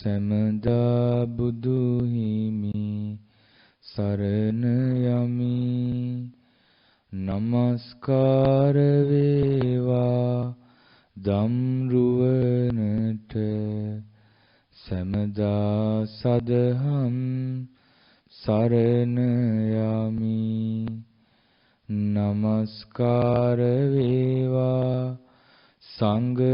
සමදා බුදු හිමි සරණ යමි. නමස්කාර වේවා දම්රුවනට සමදා සදහම් සරණ යමි. නමස්කාර වේවා සංඝරුවනට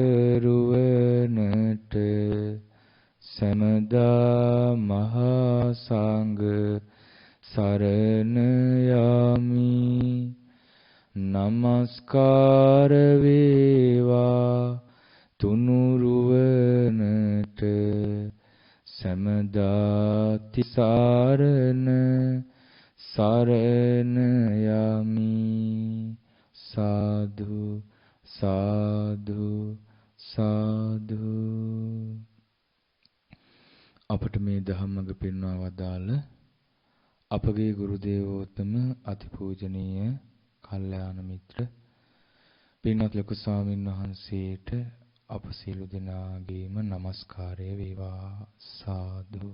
සමදා මහා සංඝ සරණ යමි. නමස්කාර වේවා තුනුරුවනට සමදා තිසරණ සරණ යමි. සාදු සාදු සාදු. අපට මේ ධම්මග පෙන්වා වදාළ අපගේ ගුරු දේවෝත්තම අතිපූජනීය කල්යාණ මිත්‍ර පින්වත් ලොකු ස්වාමීන් වහන්සේට අප සියලු දෙනාගේම নমස්කාරය වේවා. සාදු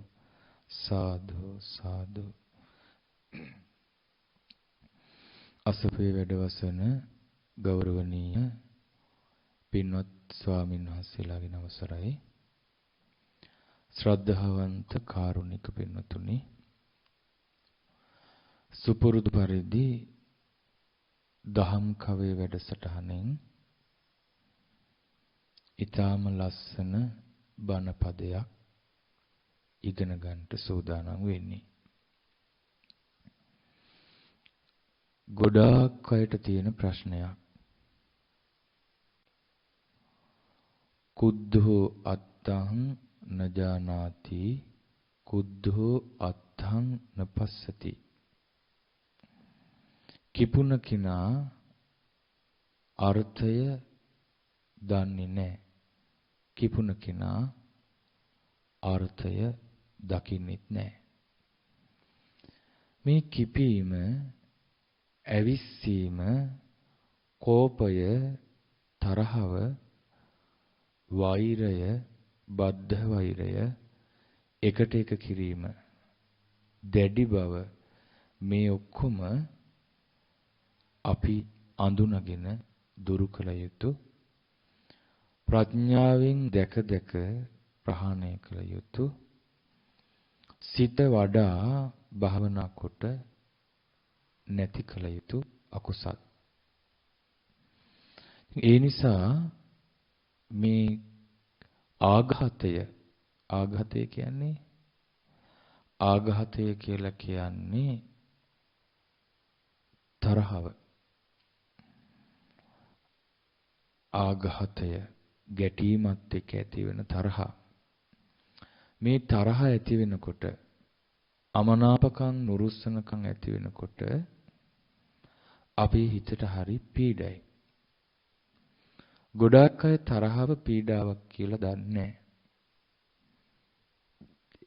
සාදු සාදු. අසපේ වැඩවසන ගෞරවනීය පින්වත් ස්වාමීන් වහන්සේලාගේ අවසරයි. ශ්‍රද්ධාවන්ත කාරුණික පින්වතුනි, සුපුරුදු පරිදි දහම් කවේ වැඩසටහනෙන් ඊටාම ලස්සන බණ පදයක් ඉගෙන ගන්නට සූදානම් වෙන්නේ. ගොඩාක් අයට තියෙන ප්‍රශ්නයක්. කුද්ධෝ අත්තං නජානාති කුද්ධෝ අත්තං නපස්සති. කිපුණ කිනා අර්ථය දන්නේ නැහැ. කිපුණ කිනා අර්ථය දකින්නෙත් නැහැ. මේ කිපීම, ඇවිස්සීම, කෝපය, තරහව, වෛරය, බද්ධ වෛරය, එකට එක කිරීම, දැඩි බව, මේ ඔක්කොම අපි අඳුනගෙන දුරු කළ යුතු, ප්‍රඥාවෙන් දැක දැක ප්‍රහාණය කළ යුතු, සිත වඩා භාවනා කොට නැති කළ යුතු අකුසල්. ඒ නිසා මේ ආඝාතය කියලා කියන්නේ තරහව. ආඝාතය ගැටීමත් එක්ක ඇති වෙන තරහ. මේ තරහ ඇති වෙනකොට, අමනාපකම් නුරුස්සනකම් ඇති වෙනකොට අපේ හිතට හරි පීඩයි. ගොඩාක් අය තරහව පීඩාවක් කියලා දන්නේ නැහැ.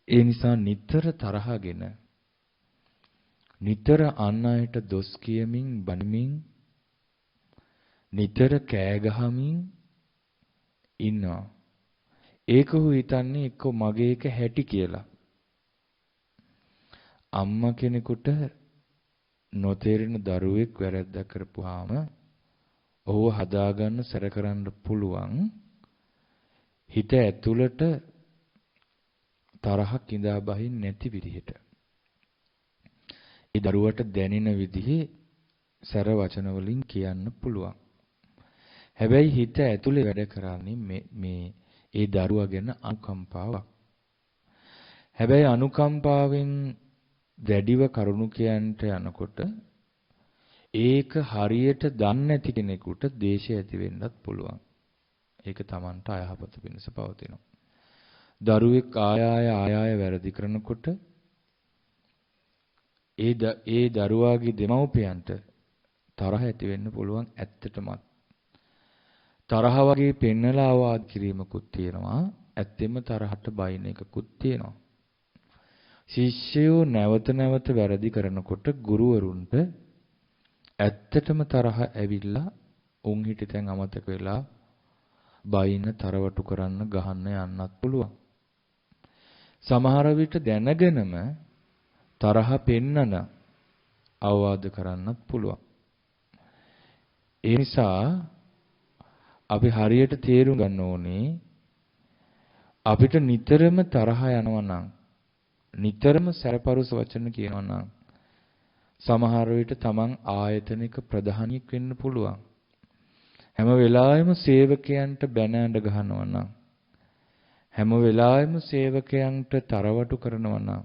ඒ නිසා නිතර තරහගෙන, නිතර අන් අයට දොස් කියමින්, බනිමින්, නිතර කෑ ගහමින් ඉන්නවා. ඒක හිතන්නේ එක්ක මගේ එක හැටි කියලා. අම්මා කෙනෙකුට නොතේරෙන දරුවෙක් වැරද්දක් කරපුවාම ඔහුව හදාගන්න, සැර කරන්න පුළුවන් හිත ඇතුළට තරහක් ඉඳා බහින් නැති විදිහට. ඒ දරුවට දැනෙන විදිහේ සැර වචන වලින් කියන්න පුළුවන්. හැබැයි හිත ඇතුලේ වැඩ කරන්නේ මේ ඒ දරුවා ගැන අනුකම්පාවක්. හැබැයි අනුකම්පාවෙන් දැඩිව කරුණු කියන්නට යනකොට ඒක හරියට දන්නේ නැති කෙනෙකුට ද්වේෂය ඇති වෙන්නත් පුළුවන්. ඒක Tamanට අයහපත පිණිස පවතිනවා. දරුවෙක් ආය වැරදි කරනකොට ඒ දරුවාගේ දෙමව්පියන්ට තරහ ඇති වෙන්න පුළුවන්. ඇත්තටමත් තරහ වගේ පෙන්නලා අවවාද කිරීමකුත් තියෙනවා. ඇත්තෙම තරහට බයින එකකුත් තියෙනවා. ශිෂ්‍යයෝ නැවත නැවත වැරදි කරනකොට ගුරුවරුන්ට ඇත්තටම තරහ ඇවිල්ලා උන් හිටිතෙන් අමතක වෙලා බයින තරවටු කරන්න ගහන්න යන්නත් පුළුවන්. සමහර විට දැනගෙනම තරහ පෙන්නන අවවාද කරන්නත් පුළුවන්. ඒ නිසා අපි හරියට තේරුම් ගන්න ඕනේ අපිට නිතරම තරහ යනවා නම් නිතරම සැරපරුස වචන කියනවා නම් සමහර විට තමන් ආයතනික ප්‍රධානියෙක් වෙන්න පුළුවන්. හැම වෙලාවෙම සේවකයන්ට බැන ඇඬ ගහනවා නම් හැම වෙලාවෙම සේවකයන්ට තරවටු කරනවා නම්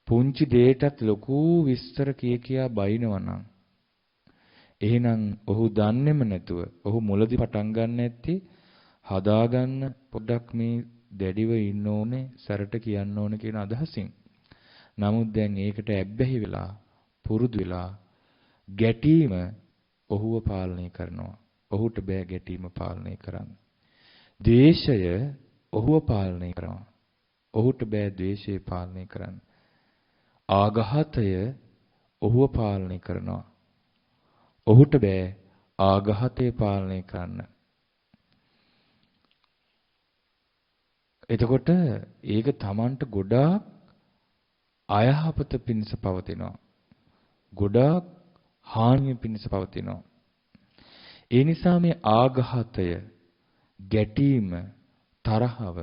පුංචි දෙයටත් ලොකු විස්තර කියා බයිනවා නම් එහෙනම් ඔහු දන්නේම නැතුව ඔහු මුලදී පටන් ගන්න නැත්තේ හදාගන්න පොඩ්ඩක් මේ දැඩිව ඉන්න ඕනේ සැරට කියන්න ඕනේ කියන අදහසින්. නමුත් දැන් ඒකට ඇබ්බැහි වෙලා පුරුදු වෙලා ගැටීම ඔහුව පාලනය කරනවා. ඔහුට බෑ ගැටීම පාලනය කරන්න. ද්වේෂය ඔහුව පාලනය කරනවා. ඔහුට බෑ ද්වේෂය පාලනය කරන්න. ආඝාතය ඔහුව පාලනය කරනවා. ඔහුට බෑ ආඝාතය පාලනය කරන්න. එතකොට ඒක Tamanට ගොඩාක් අයහපත පිණිස පවතිනවා. ගොඩාක් හානිය පිණිස පවතිනවා. ඒ නිසා මේ ආඝාතය, ගැටීම, තරහව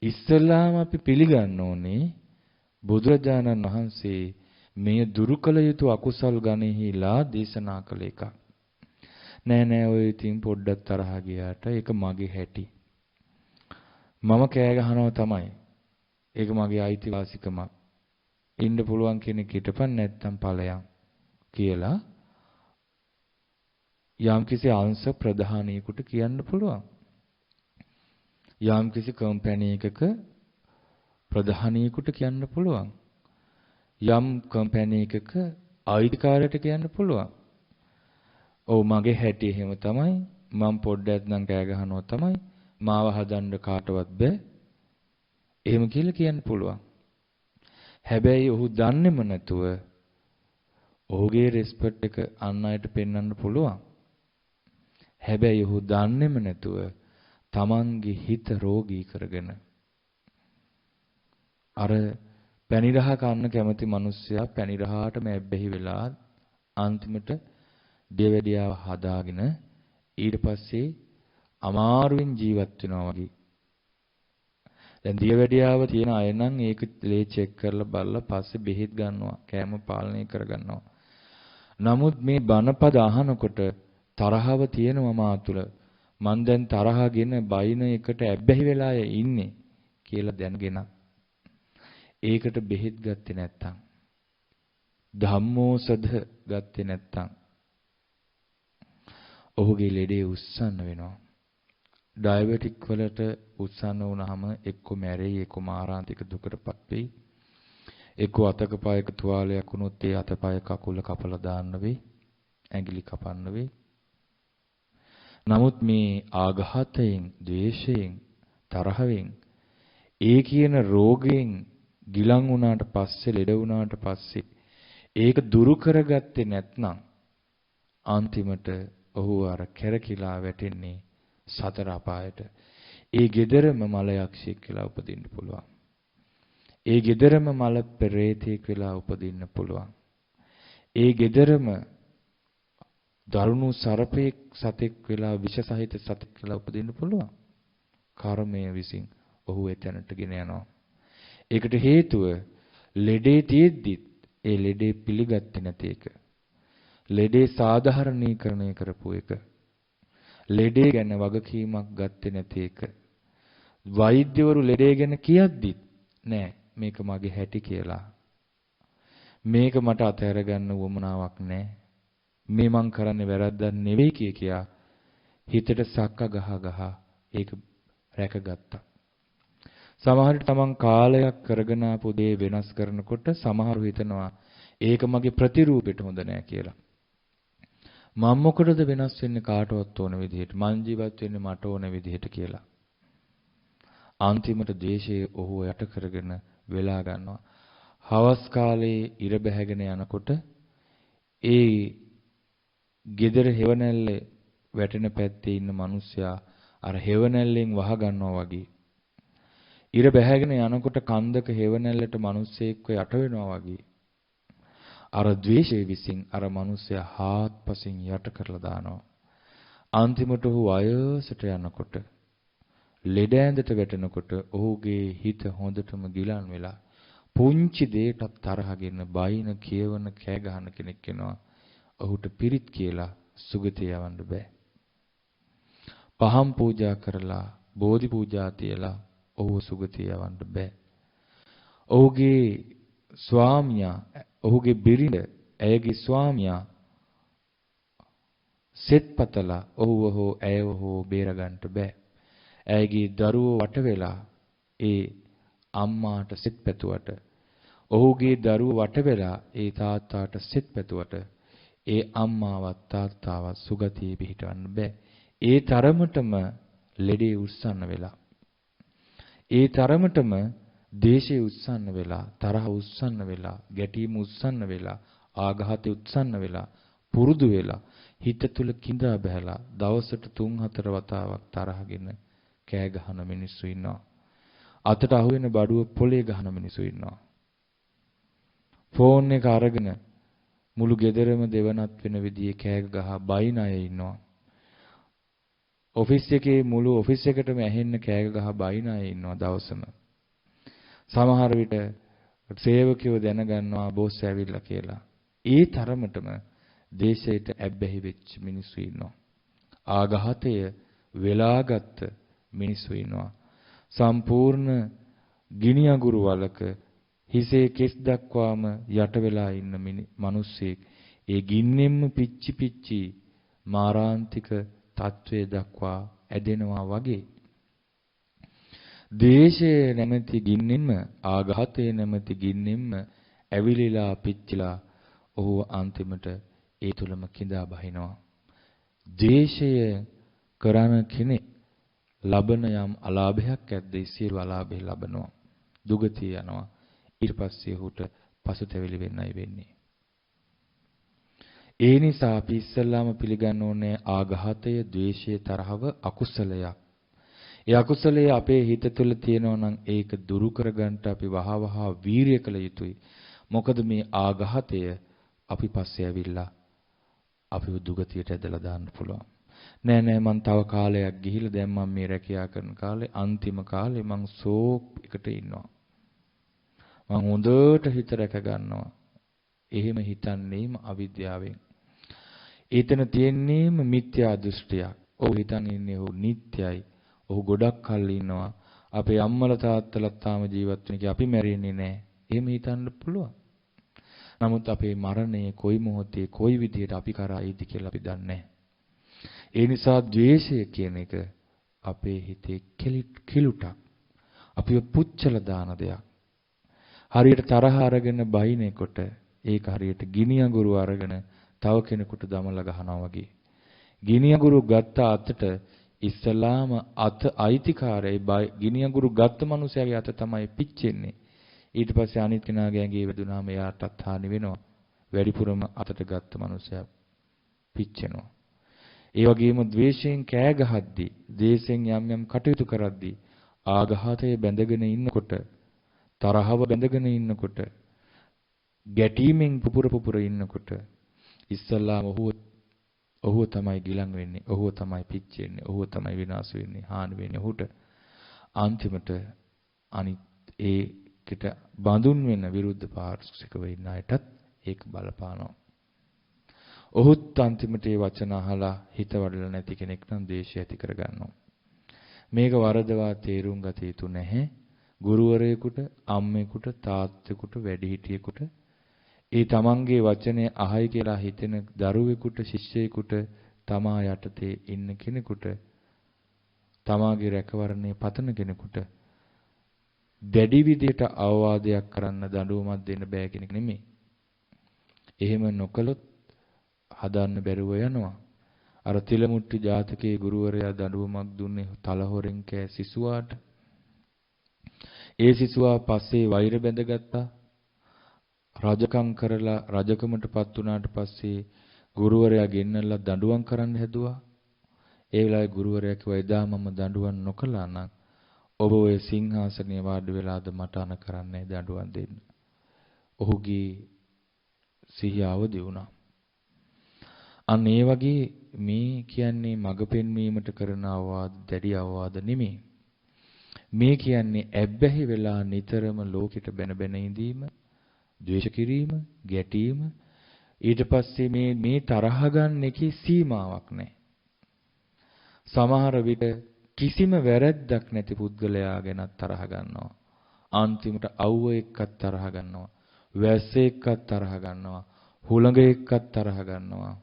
ඉස්සෙල්ලාම අපි පිළිගන්න ඕනේ බුදුරජාණන් වහන්සේ මේ දුරු කළ යුතු අකුසල් ගණෙහිලා දේශනා කළ එකක්. නෑ ඔය ඉතින් පොඩ්ඩක් තරහ ගියාට ඒක මගේ හැටි. මම කෑ ගහනවා තමයි. ඒක මගේ අයිතිවාසිකමක්. ඉන්න පුළුවන් කෙනෙක් හිටපන් නැත්තම් ඵලයන් කියලා යම්කිසි අංශ ප්‍රධානියෙකුට කියන්න පුළුවන්. යම්කිසි කම්පැනි එකක ප්‍රධානියෙකුට කියන්න පුළුවන්. යම් කම්පැනි එකක අයිතිකාරයට කියන්න පුළුවන්. ඔව් මගේ හැටි එහෙම තමයි. මම පොඩ්ඩක් නම් කෑ ගහනවා තමයි. මාව හදන්න කාටවත් බෑ. එහෙම කියලා කියන්න පුළුවන්. හැබැයි ඔහු දන්නේම නැතුව ඔහුගේ රෙස්පෙක්ට් එක අන් අයට පෙන්වන්න පුළුවන්. හැබැයි ඔහු දන්නේම නැතුව Tamanගේ හිත රෝගී කරගෙන අර පැණිරහ කන්න කැමති මිනිස්සයා පැණිරහටම ඇබ්බැහි වෙලා අන්තිමට දෙවැඩියාව හදාගෙන ඊට පස්සේ අමාරුවෙන් ජීවත් වෙනවා වගේ. දැන් දියවැඩියාව තියෙන අය නම් ඒක ලේ චෙක් කරලා බලලා පස්සේ බෙහෙත් ගන්නවා, කෑම පාලනය කර ගන්නවා. නමුත් මේ බණපද අහනකොට තරහව තියෙනවා මා තුළ. මං දැන් තරහගෙන බයින එකට ඇබ්බැහි වෙලා ඉන්නේ කියලා දැනගෙන ඒකට බෙහෙත් ගත්තේ නැත්තම් ධම්මෝසධ ගත්තේ නැත්තම් ඔහුගේ ලෙඩේ උස්සන්න වෙනවා. ඩයබටික් වලට උස්සන්න වුණාම එක්ක මැරෙයි, එක්ක මාරාන්තික දුකටපත් වෙයි. එක්ක අතක පයක තුවාලයක් වුණොත් ඒ අතපය කකුල කපලා දාන්න වෙයි, ඇඟිලි කපන්න වෙයි. නමුත් මේ ආඝාතයෙන්, ද්වේෂයෙන්, තරහෙන් ඒ කියන රෝගයෙන් ගිලන් වුණාට පස්සේ, ලෙඩ වුණාට පස්සේ ඒක දුරු කරගත්තේ නැත්නම් අන්තිමට ඔහු අර කැරකිලා වැටෙන්නේ සතර අපායට. ඒ gederම මල යක්ෂයෙක් කියලා උපදින්න පුළුවන්. ඒ gederම මල පෙරේතෙක් වෙලා උපදින්න පුළුවන්. ඒ gederම දරුණු සර්පෙක් සතෙක් වෙලා විෂ සහිත සතෙක් වෙලා උපදින්න පුළුවන්. කර්මය විසින් ඔහු එතැනට ගෙන යනවා. ඒකට හේතුව ලෙඩේ තියෙද්දි ඒ ලෙඩේ පිළිගත්තේ නැති එක. ලෙඩේ සාධාරණීකරණය කරපු එක. ලෙඩේ ගැන වගකීමක් ගත්තේ නැති එක. වෛද්‍යවරු ලෙඩේ ගැන කියද්දි නෑ මේක මගේ හැටි කියලා. මේක මට අතහැර ගන්න උවමනාවක් නෑ. මේ මං කරන්නේ වැරද්දක් නෙවෙයි කියා හිතට සක්ක ගහ ඒක රැකගත්තා. සමහරවිට තමන් කාලයක් කරගෙන ආපු දේ වෙනස් කරනකොට සමහරු හිතනවා ඒක මගේ ප්‍රතිරූපෙට හොඳ නෑ කියලා. මම මොකටද වෙනස් වෙන්නේ කාටවත් ඕන විදිහට? මං ජීවත් වෙන්නේ මට ඕන විදිහට කියලා. අන්තිමට ද්වේෂයේ ඔහු යට කරගෙන වෙලා ගන්නවා. හවස් කාලේ ඉර බැහැගෙන යනකොට ඒ gedara hewanelle වැටෙන පැත්තේ ඉන්න මිනිස්සයා අර හෙවණැල්ලෙන් වහ ගන්නවා වගේ. ඉර බැහැගෙන යනකොට කන්දක හේවණැල්ලට මිනිස්සෙක්ව යට වෙනවා වගේ. අර ද්වේෂයේ විසින් අර මිනිස්සයා හාත්පසින් යට කරලා දානවා. අන්තිමට ඔහු වයසට යනකොට ලෙඩ ඇඳට වැටෙනකොට ඔහුගේ හිත හොඳටම ගිලන් වෙලා පුංචි දෙයකට තරහගෙන බයින කියවන කෑ ගහන කෙනෙක් වෙනවා. ඔහුට පිරිත් කියලා සුගතිය යවන්න බෑ. පහම් පූජා කරලා බෝධි පූජා තියලා ඔහුව සුගතිය යවන්න බෑ. ඔහුගේ ස්වාමියා, ඔහුගේ බිරිඳ, ඇයගේ ස්වාමියා සෙත්පතලා ඔහුව හෝ ඇයව හෝ බේරගන්න බෑ. ඇයගේ දරුවෝ වට වෙලා ඒ අම්මාට සෙත් පැතුවට, ඔහුගේ දරුවෝ වට වෙලා ඒ තාත්තාට සෙත් පැතුවට ඒ අම්මාවත් තාත්තාවත් සුගතිය පිහිටවන්න බෑ. ඒ තරමටම ලෙඩේ උස්සන්න වෙලා, ඒ තරමටම දේශේ උස්සන්න වෙලා, තරහ උස්සන්න වෙලා, ගැටීම උස්සන්න වෙලා, ආඝාතය උස්සන්න වෙලා, පුරුදු වෙලා, හිත තුල කිඳා බහැලා දවසට 3-4 වතාවක් තරහගෙන කෑ ගහන මිනිස්සු ඉන්නවා. අතට අහුවෙන බඩුව පොලේ ගහන මිනිස්සු ඉන්නවා. ෆෝන් එක අරගෙන මුළු ගෙදරම දෙවනත් වෙන විදිහේ කෑ ගහ බයින අය ඉන්නවා. ඔෆිස් එකේ මුළු ඔෆිස් එකටම ඇහෙන්න කෑ ගහ බයින අය ඉන්නවා දවසම. සමහර විට සේවකයෝ දැනගන්නවා බොස් ඇවිල්ලා කියලා. ඒ තරමටම දේශයට ඇබ්බැහි වෙච්ච මිනිස්සු ඉන්නවා. ආඝාතය වෙලාගත් මිනිස්සු ඉන්නවා. සම්පූර්ණ ගිනි අඟුරු වලක හිසේ කෙස් දක්වාම යට වෙලා ඉන්න මිනිස්සෙක් ඒ ගින්නෙන්ම පිච්චි පිච්චි මාරාන්තික තත්වයේ දක්වා ඇදෙනවා වගේ. දේශයේ නැමැති ගින්නෙන්ම, ආඝාතයේ නැමැති ගින්නෙන්ම ඇවිලිලා පිච්චිලා ඔහු අන්තිමට ඒ තුලම කිඳා බහිනවා. දේශය කරන කෙනෙක් ලබන යම් අලාභයක් ඇද්ද ඒ සියලු අලාභේ ලබනවා. දුගතිය යනවා. ඊට පස්සේ ඔහුට පසුතැවිලි වෙන්නයි වෙන්නේ. ඒ නිසා අපි ඉස්සල්ලාම පිළිගන්න ඕනේ ආඝාතය, ද්වේෂය, තරහව අකුසලයක්. ඒ අකුසලය අපේ හිත තුළ තියෙනවා නම් ඒක දුරු කරගන්න අපි වහවහ වීරිය කළ යුතුයි. මොකද මේ ආඝාතය අපි පස්සේ ඇවිල්ලා අපිව දුගතියට ඇදලා දාන්න පුළුවන්. නෑ මං තව කාලයක් ගිහිල්ලා දැන් මම මේ රැකියා කරන කාලේ අන්තිම කාලේ මං සෝප් එකට ඉන්නවා. මං හොඳට හිත රැක ගන්නවා. එහෙම හිතන්නේම අවිද්‍යාවෙන්. එතන තියෙන්නේම මිත්‍යා දෘෂ්ටියක්. ඔහු හිතන්නේ ඉන්නේ ඔහු නිට්ටයයි. ඔහු ගොඩක් කල් ඉන්නවා. අපේ අම්මලා තාත්තලා තාම ජීවත් වෙන කී අපි මැරෙන්නේ නෑ. එහෙම හිතන්න පුළුවන්. නමුත් අපේ මරණය කොයි මොහොතේ කොයි විදිහට අපි කරා එයිද කියලා අපි දන්නේ නෑ. ඒ නිසා ද්වේෂය කියන එක අපේ හිතේ කිලුටක්. අපිව පුච්චලා දාන දෙයක්. හරියට තරහ අරගෙන බයිනේකොට ඒක හරියට ගිනි අඟුරු අරගෙන තව කෙනෙකුට දමලා ගහනවා වගේ. ගිනි අඟුරු ගත්ත අතට ඉස්සලාම අත අයිතිකාරයි ගිනි අඟුරු ගත්ත මනුස්සයාගේ අත තමයි පිච්චෙන්නේ. ඊට පස්සේ අනිත් කෙනාගේ ඇඟේ වැදුනාම එයාටත් හානි වෙනවා. වැඩිපුරම අතට ගත්ත මනුස්සයා පිච්චෙනවා. ඒ වගේම ද්වේෂයෙන් කෑ ගහද්දී, දේශයෙන් යම් කටයුතු කරද්දී, ආඝාතයේ බැඳගෙන ඉන්නකොට, තරහව බැඳගෙන ඉන්නකොට, ගැටීමෙන් පුපුර ඉන්නකොට ඉස්සල්ලාම ඔහුව තමයි ගිලන් වෙන්නේ, ඔහුව තමයි පිච්චෙන්නේ, ඔහුව තමයි විනාශ වෙන්නේ, හානි වෙන්නේ ඔහුට. අන්තිමට අනිත් ඒකට බඳුන් වෙන විරුද්ධ පාර්ශ්විකව ඉන්න අයටත් ඒක බලපානවා. ඔහුත් අන්තිමට ඒ වචන අහලා හිත වඩලා නැති කෙනෙක් නම් ද්වේෂය ඇති කරගන්නවා. මේක වරදවා තේරුම් ගත යුතු නැහැ. ගුරුවරයෙකුට, අම්මෙකුට, තාත්තෙකුට, වැඩිහිටියෙකුට ඒ තමන්ගේ වචනය අහයි කියලා හිතෙන දරුවෙකුට, ශිෂ්‍යයෙකුට, තමා යටතේ ඉන්න කෙනෙකුට, තමාගේ රැකවරණය පතන කෙනෙකුට දැඩි විදියට අවවාදයක් කරන්න, දඬුවමක් දෙන්න බෑ කෙනෙක් නෙමෙයි. එහෙම නොකළොත් හදන්න බැරුව යනවා. අර තිලමුට්ටි ජාතකයේ ගුරුවරයා දඬුවමක් දුන්නේ තලහොරෙන් කෑ සිසුවාට. ඒ සිසුවා පස්සේ වෛර බැඳගත්තා. රජකම් කරලා රජකමටපත් වුණාට පස්සේ ගුරුවරයා ගෙන්නලා දඬුවම් කරන්න හැදුවා. ඒ වෙලාවේ ගුරුවරයා කිව්වා එදා මම දඬුවම් නොකළා නම් ඔබ ඔය සිංහාසනයේ වාඩි වෙලාද මට අන කරන්නේ දඬුවම් දෙන්න. ඔහුගේ සිහිය අවදි වුණා. අන්න ඒ වගේ මේ කියන්නේ මඟ පෙන්වීමට කරන අවවාද දැඩි අවවාද නෙමෙයි. මේ කියන්නේ ඇබ්බැහි වෙලා නිතරම ලෝකෙට බැන බැන ඉඳීම, ද්වේෂ කිරීම, ගැටීම, ඊට පස්සේ මේ තරහ ගන්න එකේ සීමාවක් නැහැ. සමහර විට කිසිම වැරැද්දක් නැති පුද්ගලයා ගැන තරහ ගන්නවා. අන්තිමට අවුව එක්කත් තරහ ගන්නවා. වැස්ස එක්කත් තරහ ගන්නවා. හුළඟ එක්කත් තරහ ගන්නවා.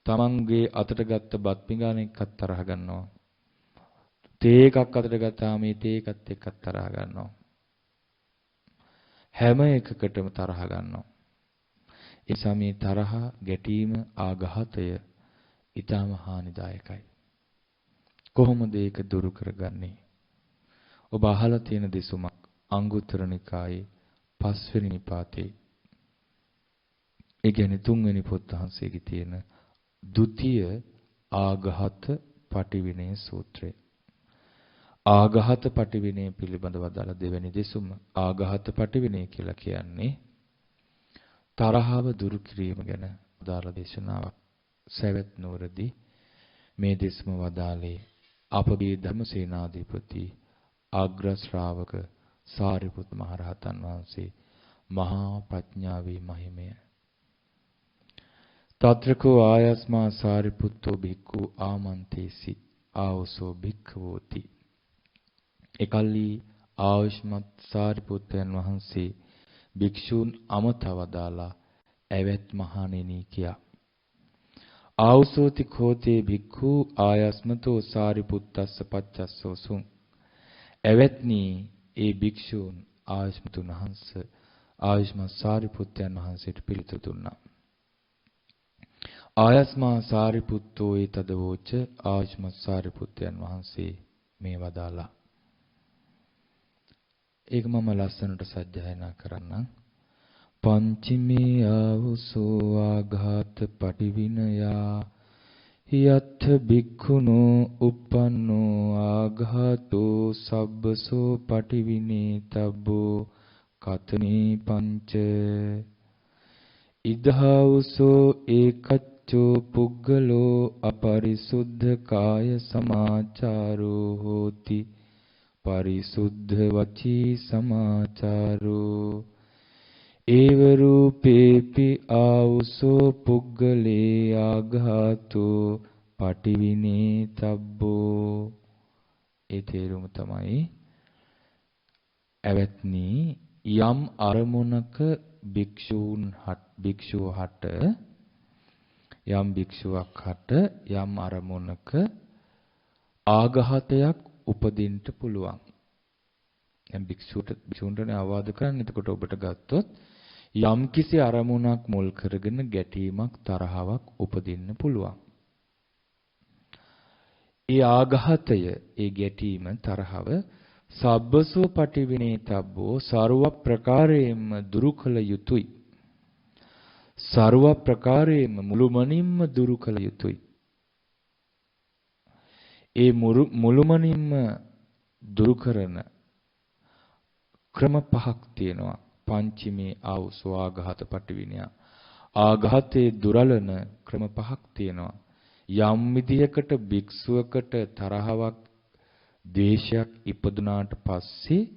තමන්ගේ අතට ගත්ත බත් පිඟාන එක්කත් තරහ ගන්නවා. තේ එකක් අතට ගත්තාම මේ තේ එකත් එක්කත් තරහ ගන්නවා. හැම එකකටම තරහ ගන්නවා. ඒ සමේ තරහ, ගැටීම, ආඝාතය ඊටම හානිදායකයි. කොහොමද ඒක දුරු කරගන්නේ? ඔබ අහලා තියෙන දෙසුමක් අංගුත්තර නිකායේ 5 වෙනි නිපාතේ. ඒ කියන්නේ 3 වෙනි පොත් වහන්සේගේ තියෙන ဒုတိ ය ආඝාත පටිවිණය සූත්‍රය. ආඝාත පටිවිණය පිළිබඳව අදාළ දෙවැනි දෙසුම. ආඝාත පටිවිණය කියලා කියන්නේ තරහව දුරු කිරීම ගැන අදාළ දේශනාවක්. සවැත් නුවරදී මේ දෙසුම වදාළේ අපගේ ධර්මසේනාධිපති අග්‍ර ශ්‍රාවක සාරිපුත් මහරහතන් වහන්සේ මහා ප්‍රඥාවේ මහිමය. තත්‍රකෝ ආයස්මා සාරිපුත්තෝ භික්ඛු ආමන්තේසි ආවසෝ භික්ඛවෝති. එකල්ලි ආයුෂ්මත් සාරිපුත්තයන් වහන්සේ භික්ෂූන් අමතවදාලා ඇවැත් මහණෙනි කියා. ආවසෝති කෝතේ භික්ඛු ආයස්මතෝ සාරිපුත්තස්ස පච්චස්සෝසුං. ඇවැත්නි ඒ භික්ෂූන් ආයුෂ්මතුන් වහන්සේ ආයුෂ්මත් සාරිපුත්තයන් වහන්සේට පිළිතුරු දුන්නා. ආයස්මා සාරිපුත්තෝ ඒතදවෝච. ආයුෂ්මත් සාරිපුත්තයන් වහන්සේ මේ වදාලා. ඒක මම ලස්සනට සජ්ජායනා කරන්නම්. පංචමේ ආවුසෝ ආඝාත පටිවිනයා යත්ථ භික්ඛුනෝ uppannෝ ආඝාතෝ සබ්බසෝ පටිවිනේ තබ්බෝ කතනේ පංච ඉදහවුසෝ ඒකච්චෝ පුග්ගලෝ අපරිසුද්ධ කාය සමාචාරෝ හෝති පරිසුද්ධ වචී සමාචාරෝ ඒව රූපේපි ආවුසෝ පුග්ගලේ ආඝාතෝ පටිවිනේ තබ්බෝ. ඒ තේරුම තමයි ඇවැත්නි යම් අරමුණක භික්ෂුවක් හට යම් අරමුණක ආඝාතයක් උපදින්න පුළුවන්. දැන් භික්ෂුන්ටනේ අවවාද කරන්නේ. එතකොට ඔබට ගත්තොත් යම් කිසි අරමුණක් මුල් කරගෙන ගැටීමක් තරහවක් උපදින්න පුළුවන්. ඒ ආඝාතය, ඒ ගැටීම තරහව සබ්බසෝ පටිවිනේ තබ්බෝ ਸਰව ප්‍රකාරයෙන්ම දුරු කළ යුතුය. ਸਰව ප්‍රකාරයෙන්ම මුළුමනින්ම දුරු කළ යුතුය. ඒ මුළුමනින්ම දුරු කරන ක්‍රම පහක් තියෙනවා. පංචමේ ආවුසෝ ආඝාත පටිවිනය. ආඝාතයේ දුරලන ක්‍රම පහක් තියෙනවා. යම් විදියකට භික්ෂුවකට තරහවක් ද්වේෂයක් ඉපදුනාට පස්සේ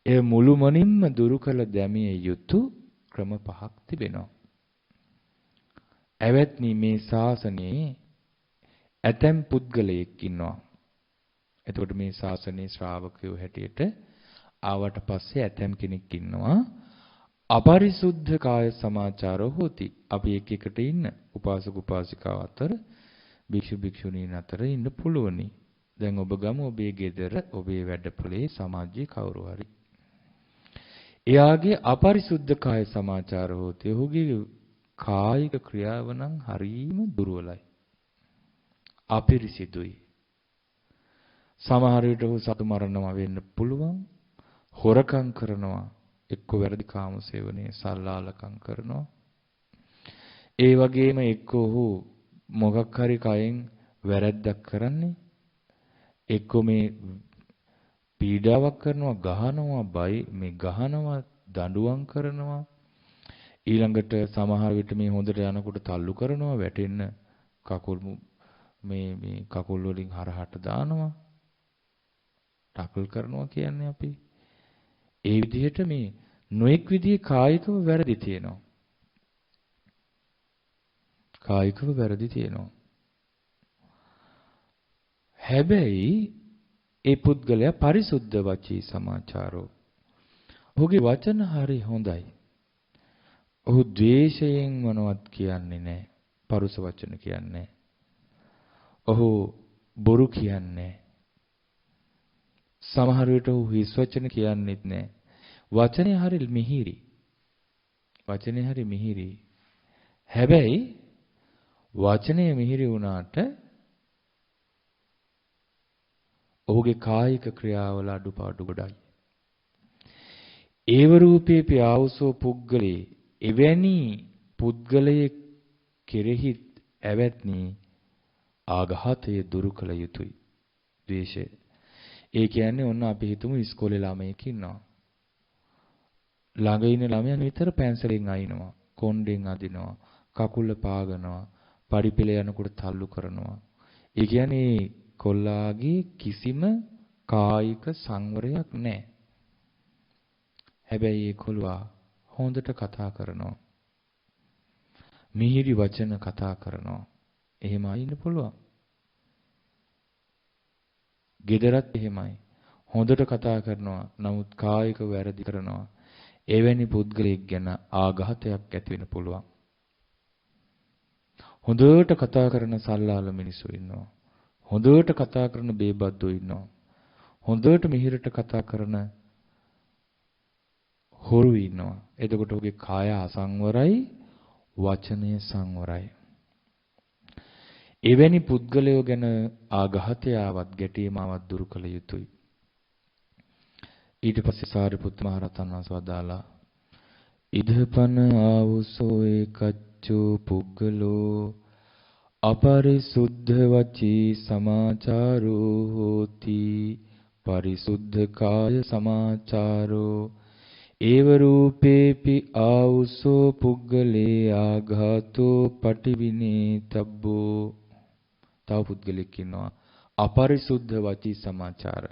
ඒ මුළුමනින්ම දුරු කළ දැමිය යුතු ක්‍රම පහක් තිබෙනවා. ඇවැත්නි මේ ශාසනයේ ඇතැම් පුද්ගලයෙක් ඉන්නවා. එතකොට මේ ශාසනයේ ශ්‍රාවකයෝ හැටියට ආවට පස්සේ ඇතැම් කෙනෙක් ඉන්නවා අපරිසුද්ධ කාය සමාචාරෝ හෝති. අපි එක එකට ඉන්න උපාසක උපාසිකාව අතර භික්ෂු භික්ෂුණීන් අතර ඉන්න පුළුවනි. දැන් ඔබ ගම ඔබේ ගෙදර ඔබේ වැඩපොලේ සමාජයේ කවුරු හරි. එයාගේ අපරිසුද්ධ කාය සමාචාර හොතේ ඔහුගේ කායික ක්‍රියාව නම් හරීම දුර්වලයි. අපිරිසිදුයි. සමහර විට ඔහු සතු මරනවා වෙන්න පුළුවන්. හොරකම් කරනවා, එක්ක වැරදි කාම සේවනයේ සල්ලාලකම් කරනවා. ඒ වගේම එක්ක ඔහු මොකක් හරි කයෙන් වැරැද්දක් කරන්නේ. එක්ක මේ පීඩාවක් කරනවා, ගහනවා, මේ ගහනවා, දඬුවම් කරනවා. ඊළඟට සමහර විට මේ හොඳට යනකොට තල්ලු කරනවා, වැටෙන්න කකුල් මේ කකුල් වලින් හරහට දානවා. ටකල් කරනවා කියන්නේ අපි. ඒ විදිහට මේ නොඑක් විදිහේ කායිකව වැරදි තියෙනවා. කායිකව වැරදි තියෙනවා. හැබැයි ඒ පුද්ගලයා පරිසුද්ධ වචී සමාචාරෝ. ඔහුගේ වචන හරි හොඳයි. ඔහු ද්වේෂයෙන් මොනවත් කියන්නේ නැහැ. පරුස වචන කියන්නේ. ඔහු බොරු කියන්නේ. සමහර විට ඔහු හිස් වචන කියන්නේත් නැහැ. වචනේ හරි මිහිරි. වචනේ හරි මිහිරි. හැබැයි වචනේ මිහිරි වුණාට ඔහුගේ කායික ක්‍රියාවල අඩුපාඩු ගොඩයි. ඒව රූපේපි ආවසෝ පුද්ගලේ එවැනි පුද්ගලයේ කෙරෙහි ඇවැත්නි ආඝාතය දුරු කළ යුතුය. ද්වේෂය. ඒ කියන්නේ ඔන්න අපි හිතමු ඉස්කෝලේ ළමයෙක් ඉන්නවා. ළඟ ඉන්න ළමයා නිතර පැන්සලෙන් අයින්නවා, කොණ්ඩෙන් අදිනවා, කකුල පාගනවා, පඩිපෙළ යනකොට තල්ලු කරනවා. ඒ කියන්නේ කොල්ලාගේ කිසිම කායික සංවරයක් නැහැ. හැබැයි ඒ කොල්ලා හොඳට කතා කරනවා. මිහිරි වචන කතා කරනවා. එහෙම අයින්න පුළුවන්. ගෙදරත් එහෙමයි. හොඳට කතා කරනවා. නමුත් කායික වැරදි කරනවා. එවැනි පුද්ගලයෙක් ගැන ආඝාතයක් ඇති වෙන්න පුළුවන්. හොඳට කතා කරන සල්ලාල මිනිස්සු ඉන්නවා. හොඳට කතා කරන බේබද්දෝ ඉන්නවා. හොඳට මිහිරට කතා කරන හොරු ඉන්නවා. එතකොට ඔහුගේ කාය අසංවරයි, වචනය සංවරයි. එවැනි පුද්ගලයෝ ගැන ආඝාතය ආවත් ගැටීම ආවත් දුරු කළ යුතුයි. ඊට පස්සේ සාරිපුත්ත මහ රහතන් වහන්සේ වදාලා ඉදපන ආවුසෝ ඒකච්චෝ පුද්ගලෝ අපරිසුද්ධ වචී සමාචාරෝ හෝති පරිසුද්ධ කාය සමාචාරෝ ඒව රූපේපි ආවුසෝ පුද්ගලේ ආඝාතෝ පටිවිනේ තබ්බෝ. තව පුද්ගලෙක් ඉන්නවා අපරිසුද්ධ වචී සමාචාර.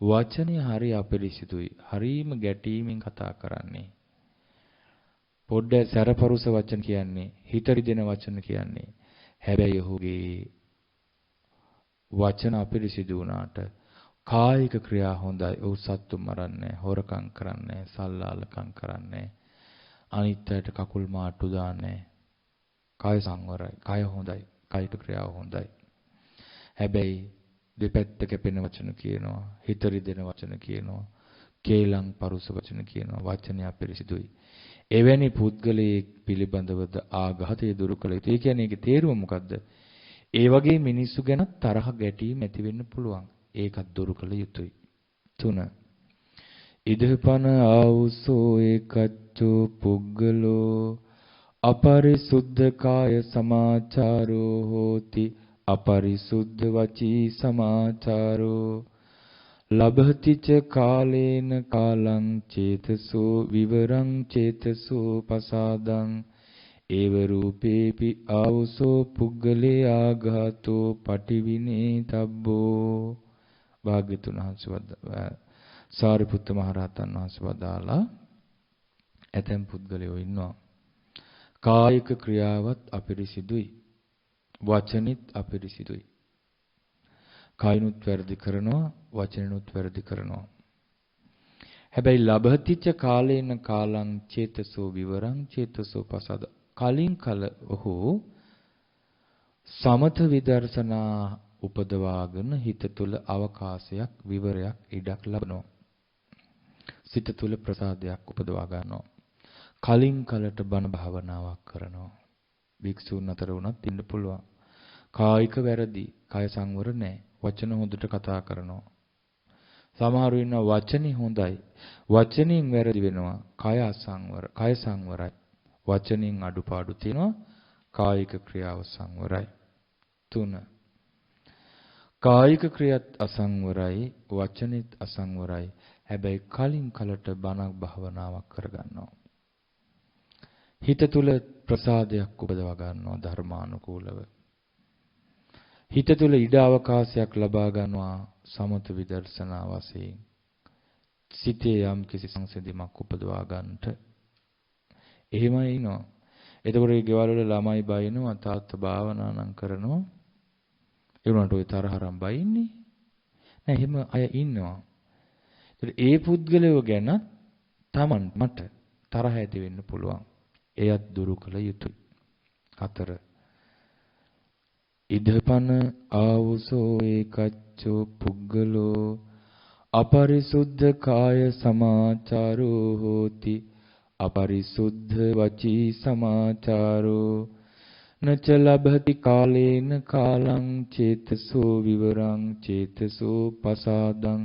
වචනේ හරි අපරිසිදුයි. හරීම ගැටීමෙන් කතා කරන්නේ. පොඩ්ඩ සැරපරුස වචන කියන්නේ, හිත රිදෙන වචන කියන්නේ. හැබැයි ඔහුගේ වචන අපරිසිදු වුණාට කායික ක්‍රියා හොඳයි. ඔහු සත්තු මරන්නේ, හොරකම් කරන්නේ, සල්ලාලකම් කරන්නේ, අනිත් අයට කකුල් මාට්ටු දාන්නේ. කාය සංවරයි, කාය හොඳයි, කායික ක්‍රියාව හොඳයි. හැබැයි දෙපැත්ත කැපෙන වචන කියනවා, හිත රිදෙන වචන කියනවා, කේලම් පරුස වචන කියනවා, වචනය අපිරිසිදුයි. එවැනි පුද්ගලයෙක් පිළිබඳවද ආඝාතය දුරු කළ යුතුයි. ඒ කියන්නේ ඒකේ තේරුම මොකද්ද? ඒ වගේ මිනිස්සු ගැන තරහ ගැටීම් ඇති වෙන්න පුළුවන්. ඒකත් දුරු කළ යුතුයි. 3. ඉදපන ආවුසෝ ඒකච්චෝ පුද්ගලෝ අපරිසුද්ධ කාය සමාචාරෝ හෝති අපරිසුද්ධ වචී සමාචාරෝ ලබති ච කාලේන කාලං චේතසෝ විවරං චේතසෝ පසාදං ඒව රූපේපි ආවුසෝ පුද්ගලේ ආඝාතෝ පටිවිනේ තබ්බෝ. භාග්‍යතුන් වහන්සේ සාරිපුත්ත මහ රහතන් වහන්සේ වදාලා ඇතැම් පුද්ගලයෝ ඉන්නවා කායික ක්‍රියාවත් අපිරිසිදුයි, වචනෙත් අපිරිසිදුයි. කායිනුත් වැරදි කරනවා, වචනෙනුත් වැරදි කරනවා. හැබැයි ලබතිච්ච කාලේන කාලං චේතසෝ විවරං චේතසෝ පසද. කලින් කල ඔහු සමත විදර්ශනා උපදවාගෙන හිත තුළ අවකාශයක්, විවරයක්, ඉඩක් ලබනවා. සිත තුළ ප්‍රසාදයක් උපදවා ගන්නවා. කලින් කලට බණ භාවනාවක් කරනවා. භික්ෂුන් අතර වුණත් ඉන්න පුළුවන්. කායික වැරදි, කාය සංවර නැහැ. වචන හොඳට කතා කරනවා. සමහරු ඉන්නවා වචනේ හොඳයි. වචනෙන් වැරදි වෙනවා. කාය අසංවර, කාය සංවරයි. වචනෙන් අඩුපාඩු තියෙනවා. කායික ක්‍රියාව සංවරයි. 3. කායික ක්‍රියාත් අසංවරයි, වචනෙත් අසංවරයි. හැබැයි කලින් කලට බණක් භාවනාවක් කරගන්නවා. හිත තුල ප්‍රසාදයක් උපදවා ගන්නවා ධර්මානුකූලව. හිත තුල ඉඩ අවකාශයක් ලබා ගන්නවා සමත විදර්ශනා වශයෙන්. සිතේ යම් කිසි සංසිඳීමක් උපදවා ගන්නට. එහෙමයි ඉනවා. එතකොට ඒ ගෙවල් වල ළමයි බයිනවා තාත්තා භාවනා නම් කරනවා. ඒ උනට ඔය තරහරම් බයින්නේ. නෑ එහෙම අය ඉන්නවා. ඒ පුද්ගලයෝ ගැන Taman මට තරහ ඇති වෙන්න පුළුවන්. එයත් දුරු කළ යුතුයි. 4 ඉදපන ආවුසෝ ඒකච්චෝ පුද්ගලෝ අපරිසුද්ධ කාය සමාචාරෝ හෝති අපරිසුද්ධ වචී සමාචාරෝ නච ලබති කාලේන කාලං චේතසෝ විවරං චේතසෝ පසාදං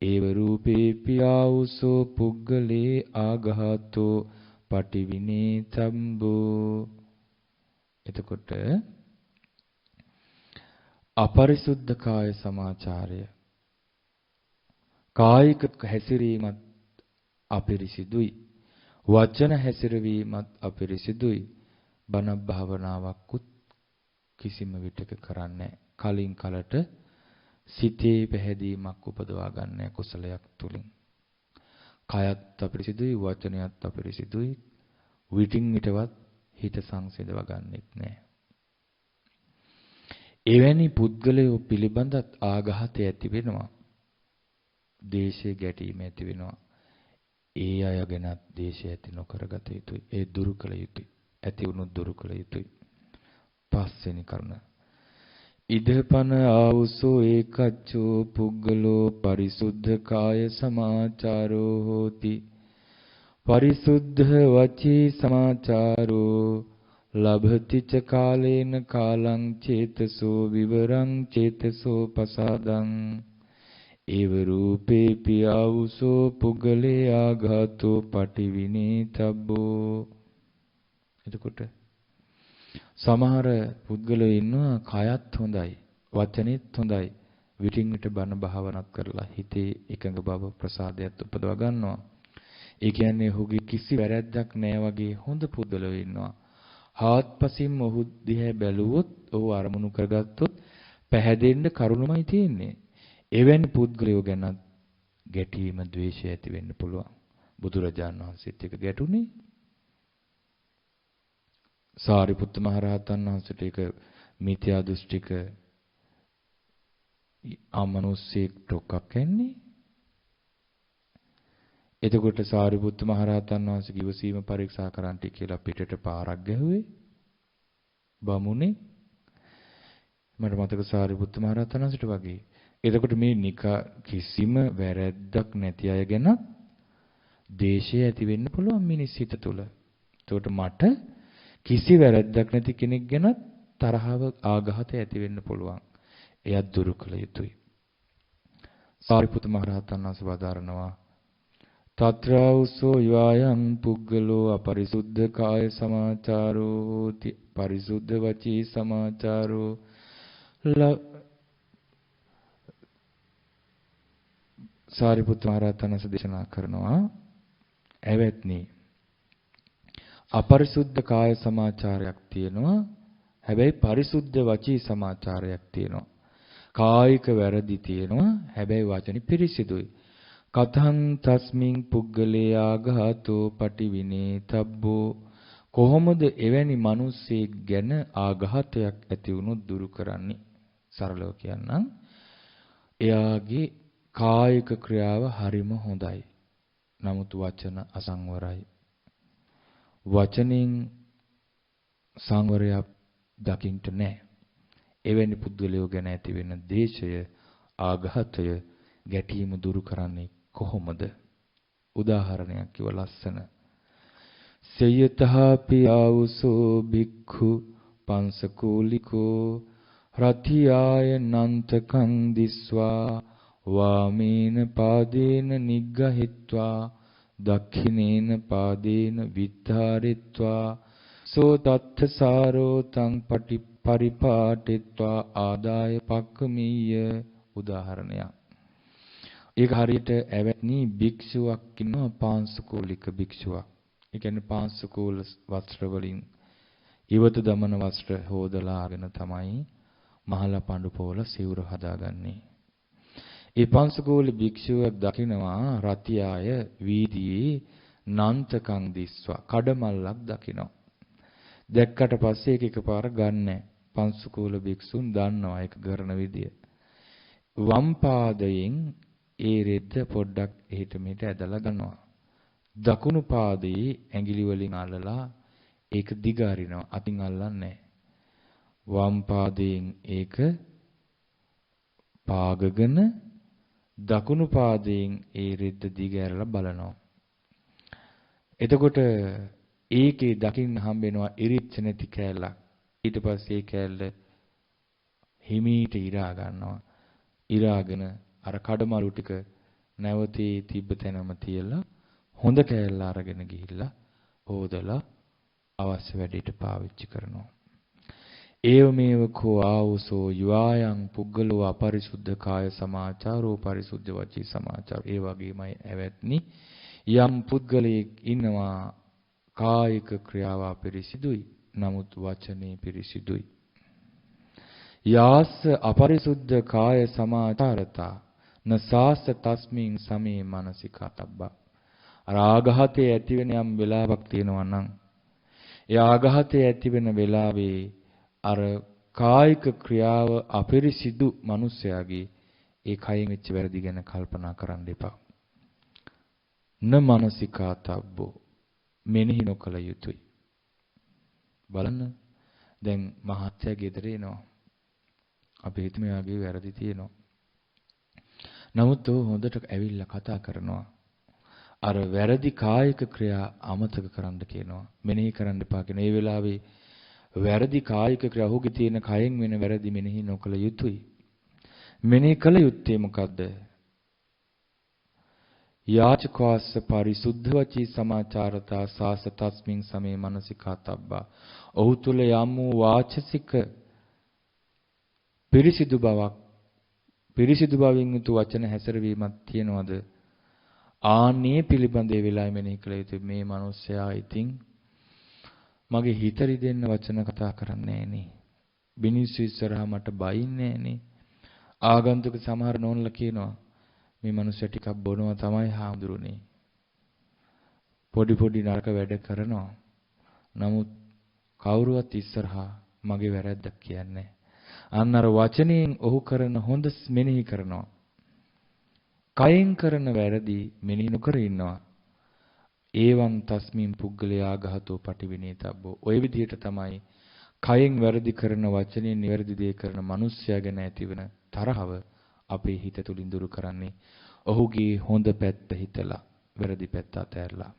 ඒව රූපේ පියාවුසෝ පුද්ගලේ ආඝාතෝ පටිවිනේ තම්බෝ. එතකොට අපරිසුද්ධ කාය සමාචාරය කායික හැසිරීමත් අපිරිසිදුයි, වචන හැසිරවීමත් අපිරිසිදුයි. බණ භාවනාවක්කුත් කිසිම විටක කරන්නේ කලින් කලට සිතේ පැහැදීමක් උපදවා ගන්න කුසලයක් තුලින්. කයත් අපිරිසිදුයි, වචනයත් අපිරිසිදුයි. විටින් විටවත් හිත සංසිඳව ගන්නෙත් නැහැ. එවැනි පුද්ගලයෝ පිළිබඳත් ආඝාතය ඇති වෙනවා. දේශයේ ගැටීම ඇති වෙනවා. ඒ අය ගැනත් දේශය ඇති නොකරගත යුතුයි. ඒ දුරු කළ යුතුයි. ඇති වුණු දුරු කළ යුතුයි. 5 වෙනි කරුණ. ඉදපන ආවුසෝ ඒකච්චෝ පුද්ගලෝ පරිසුද්ධ කාය සමාචාරෝ හෝති පරිසුද්ධ වචී සමාචාරෝ ලබති ච කාලේන කාලං චේතසෝ විවරං චේතසෝ පසාදං ඒව රූපේ පියාවුසෝ පුද්ගලේ ආඝාතෝ පටිවිනේ තබ්බෝ. එතකොට සමහර පුද්ගලයෝ ඉන්නවා කයත් හොඳයි, වචනෙත් හොඳයි. විටින් විට බණ භාවනාත් කරලා හිතේ එකඟ බව ප්‍රසාදයක් උපදව ගන්නවා. ඒ කියන්නේ ඔහුගේ කිසි වැරැද්දක් නැහැ වගේ හොඳ පුද්ගලයෝ ඉන්නවා. හාත්පසින්ම ඔහු දිහා බැලුවොත්, ඔහු අරමුණු කරගත්තොත් පැහැදෙන්න කරුණමයි තියෙන්නේ. එවැනි පුද්ගලයෝ ගැන ගැටීම, ද්වේෂය ඇති වෙන්න පුළුවන්. බුදුරජාණන් වහන්සේත් එක්ක ගැටුනේ. සාරිපුත්ත මහ රහතන් වහන්සේට ඒක මිත්‍යා දෘෂ්ටික අමනුෂ්‍යෙක් ටොක්ක්ක් එන්නේ. එතකොට සාරිපුත්ත මහ රහතන් වහන්සේ කිවසීම පරීක්ෂා කරන්නට කියලා පිටට පාරක් ගැහුවේ. බමුණේ මට මතක සාරිපුත්ත මහ රහතන් වහන්සේට වගේ. එතකොට මේ කිසිම වැරැද්දක් නැති අය ගැන දේශය ඇති වෙන්න පුළුවන් මිනිස් හිත තුළ. එතකොට මට කිසි වැරැද්දක් නැති කෙනෙක් ගැන තරහව ආඝාතය ඇති වෙන්න පුළුවන්. එයත් දුරු කළ යුතුයි. සාරිපුත්ත මහ රහතන් වහන්සේ වදාරනවා තත්‍රාවුසෝ යයන් පුද්ගලෝ අපරිසුද්ධ කාය සමාචාරෝ පරිසුද්ධ වචී සමාචාරෝ සාරිපුත්ත මහ රහතන් වහන්සේ දේශනා කරනවා එවත්නි අපරිසුද්ධ කාය සමාචාරයක් තියෙනවා. හැබැයි පරිසුද්ධ වචී සමාචාරයක් තියෙනවා. කායික වැරදි තියෙනවා. හැබැයි වචනේ පිරිසිදුයි. කතං තස්මින් පුද්ගලේ ආඝාතෝ පටිවිනේ තබ්බෝ. කොහොමද එවැනි මිනිස්සෙක් ගැන ආඝාතයක් ඇති වුණොත් දුරු කරන්නේ? සරලව කියන්නම්. එයාගේ කායික ක්‍රියාව හරිම හොඳයි. නමුත් වචන අසංවරයි. වචනෙන් සංවරයක් දකින්න නැහැ. එවැනි පුද්ගලයෝ ගැන ඇති වෙන දේශය, ආඝාතය, ගැටීම දුරු කරන්නේ කොහොමද? උදාහරණයක් කිව්ව ලස්සන. සයතහපි ආවුසෝ භික්ඛු පංසකූලිකෝ රතියාය නන්තකං දිස්වා වාමේන පාදේන නිග්ගහිත්වා දක්ඛිනේන පාදේන විද්ධාරිත්වා සෝ තත්ථ සාරෝ තං පරිපාටිත්වා ආදාය පක්කමීය උදාහරණයක්. ඒක හරියට ඇවැත්නි භික්ෂුවක් ඉන්නවා පාංශුකූලික භික්ෂුවක්. ඒ කියන්නේ පාංශුකූල වස්ත්‍ර වලින් ඉවත දමන වස්ත්‍ර හොදලාගෙන තමයි මහලා පඳු පොවල සිවුර හදාගන්නේ. ඒ පාංශුකූල භික්ෂුවක් දකිනවා රතියාය වීදියේ නන්තකං දිස්වා කඩමල්ලක් දකිනවා. දැක්කට පස්සේ ඒක එකපාර ගන්නෑ. පාංශුකූල භික්ෂුන් දන්නවා ඒක කරන විදිය. වම් පාදයෙන් ඒ රෙද්ද පොඩ්ඩක් එහෙට මෙහෙට ඇදලා ගන්නවා. දකුණු පාදයේ ඇඟිලි වලින් අල්ලලා ඒක දිග අරිනවා. අතින් අල්ලන්නේ වම් පාදයෙන් ඒක පාගගෙන දකුණු පාදයෙන් ඒ රෙද්ද දිග ඇරලා බලනවා. එතකොට ඒකේ දකින්න හම්බෙනවා ඉරිච්ච නැති කෑල්ලක්. ඊට පස්සේ කෑල්ල හිමීට ඉරා ගන්නවා. ඉරාගෙන අර කඩමලු ටික නැවතී තිබ්බ තැනම තියලා හොඳ කෑල්ල අරගෙන ගිහිල්ලා හොදලා අවශ්‍ය වැඩේට පාවිච්චි කරනවා. ඒව මේව කෝ ආවසෝ යුආයන් පුද්ගලෝ අපරිසුද්ධ කාය සමාචාරෝ පරිසුද්ධ වචී සමාචාර. ඒ වගේමයි ඇවැත්නි යම් පුද්ගලයෙක් ඉන්නවා කායික ක්‍රියාව පිරිසිදුයි නමුත් වචනේ පිරිසිදුයි. යාස අපරිසුද්ධ කාය සමාචාරතා නසාස තස්මින් සමේ මානසිකතබ්බ. රාගහතේ ඇති වෙන යම් වෙලාවක් තියෙනවා නම් ඒ ආඝාතයේ ඇති වෙන වෙලාවේ අර කායික ක්‍රියාව අපිරිසිදු මිනිසයාගේ ඒ කයින් වෙච්ච වැරදි ගැන කල්පනා කරන්න එපා. න මානසිකාතබ්බෝ මෙනෙහි නොකළ යුතුයි. බලන්න දැන් මහත්ය ගෙදර එනවා. අපි හිතමු යාගේ වැරදි තියෙනවා. නමුත් ਉਹ හොඳට ඇවිල්ලා කතා කරනවා. අර වැරදි කායික ක්‍රියා අමතක කරන්න කියනවා. මෙනෙහි කරන්න එපා කියන. ඒ වෙලාවේ වැරදි කායික ක්‍රියා ඔහුගේ තියෙන කයෙන් වෙන වැරදි මෙනෙහි නොකළ යුතුයි. මෙනෙහි කළ යුත්තේ මොකද්ද? යාචකවාස්ස පරිසුද්ධ වචී සමාචාරතා සාස තස්මින් සමේ මානසිකාතබ්බා. ඔහු තුල යම් වූ වාචසික පිරිසිදු බවක් පිරිසිදු බවින් යුතු වචන හැසිරවීමක් තියනවද? ආන්නේ පිළිබඳේ වෙලාවෙ මෙනෙහි කළ යුතුයි. මේ මිනිස්සයා ඉතින් මගේ හිත රිදෙන්න වචන කතා කරන්නේ නෑනේ. මිනිස්සු ඉස්සරහා මට බයින්නේ නෑනේ. ආගන්තුක සමහර නෝන්ලා කියනවා මේ මිනිස්සයා ටිකක් බොනවා තමයි හාමුදුරනේ. පොඩි පොඩි නරක වැඩ කරනවා. නමුත් කවුරුවත් ඉස්සරහා මගේ වැරද්දක් කියන්නේ නෑ. අන්න අර වචනයෙන් ඔහු කරන හොඳ මෙනෙහි කරනවා. කයෙන් කරන වැරදි මෙනෙහි නොකර ඉන්නවා. ඒවං තස්මින් පුද්ගලයා ගහතෝ පටිවිනේතබ්බෝ. ඔය විදිහට තමයි කයෙන් වැරදි කරන වචනයෙන් නිවැරදි දේ කරන මිනිස්සයා ගැන ඇතිවන තරහව අපේ හිත තුලින් දුරු කරන්නේ. ඔහුගේ හොඳ පැත්ත හිතලා වැරදි පැත්ත අතහැරලා.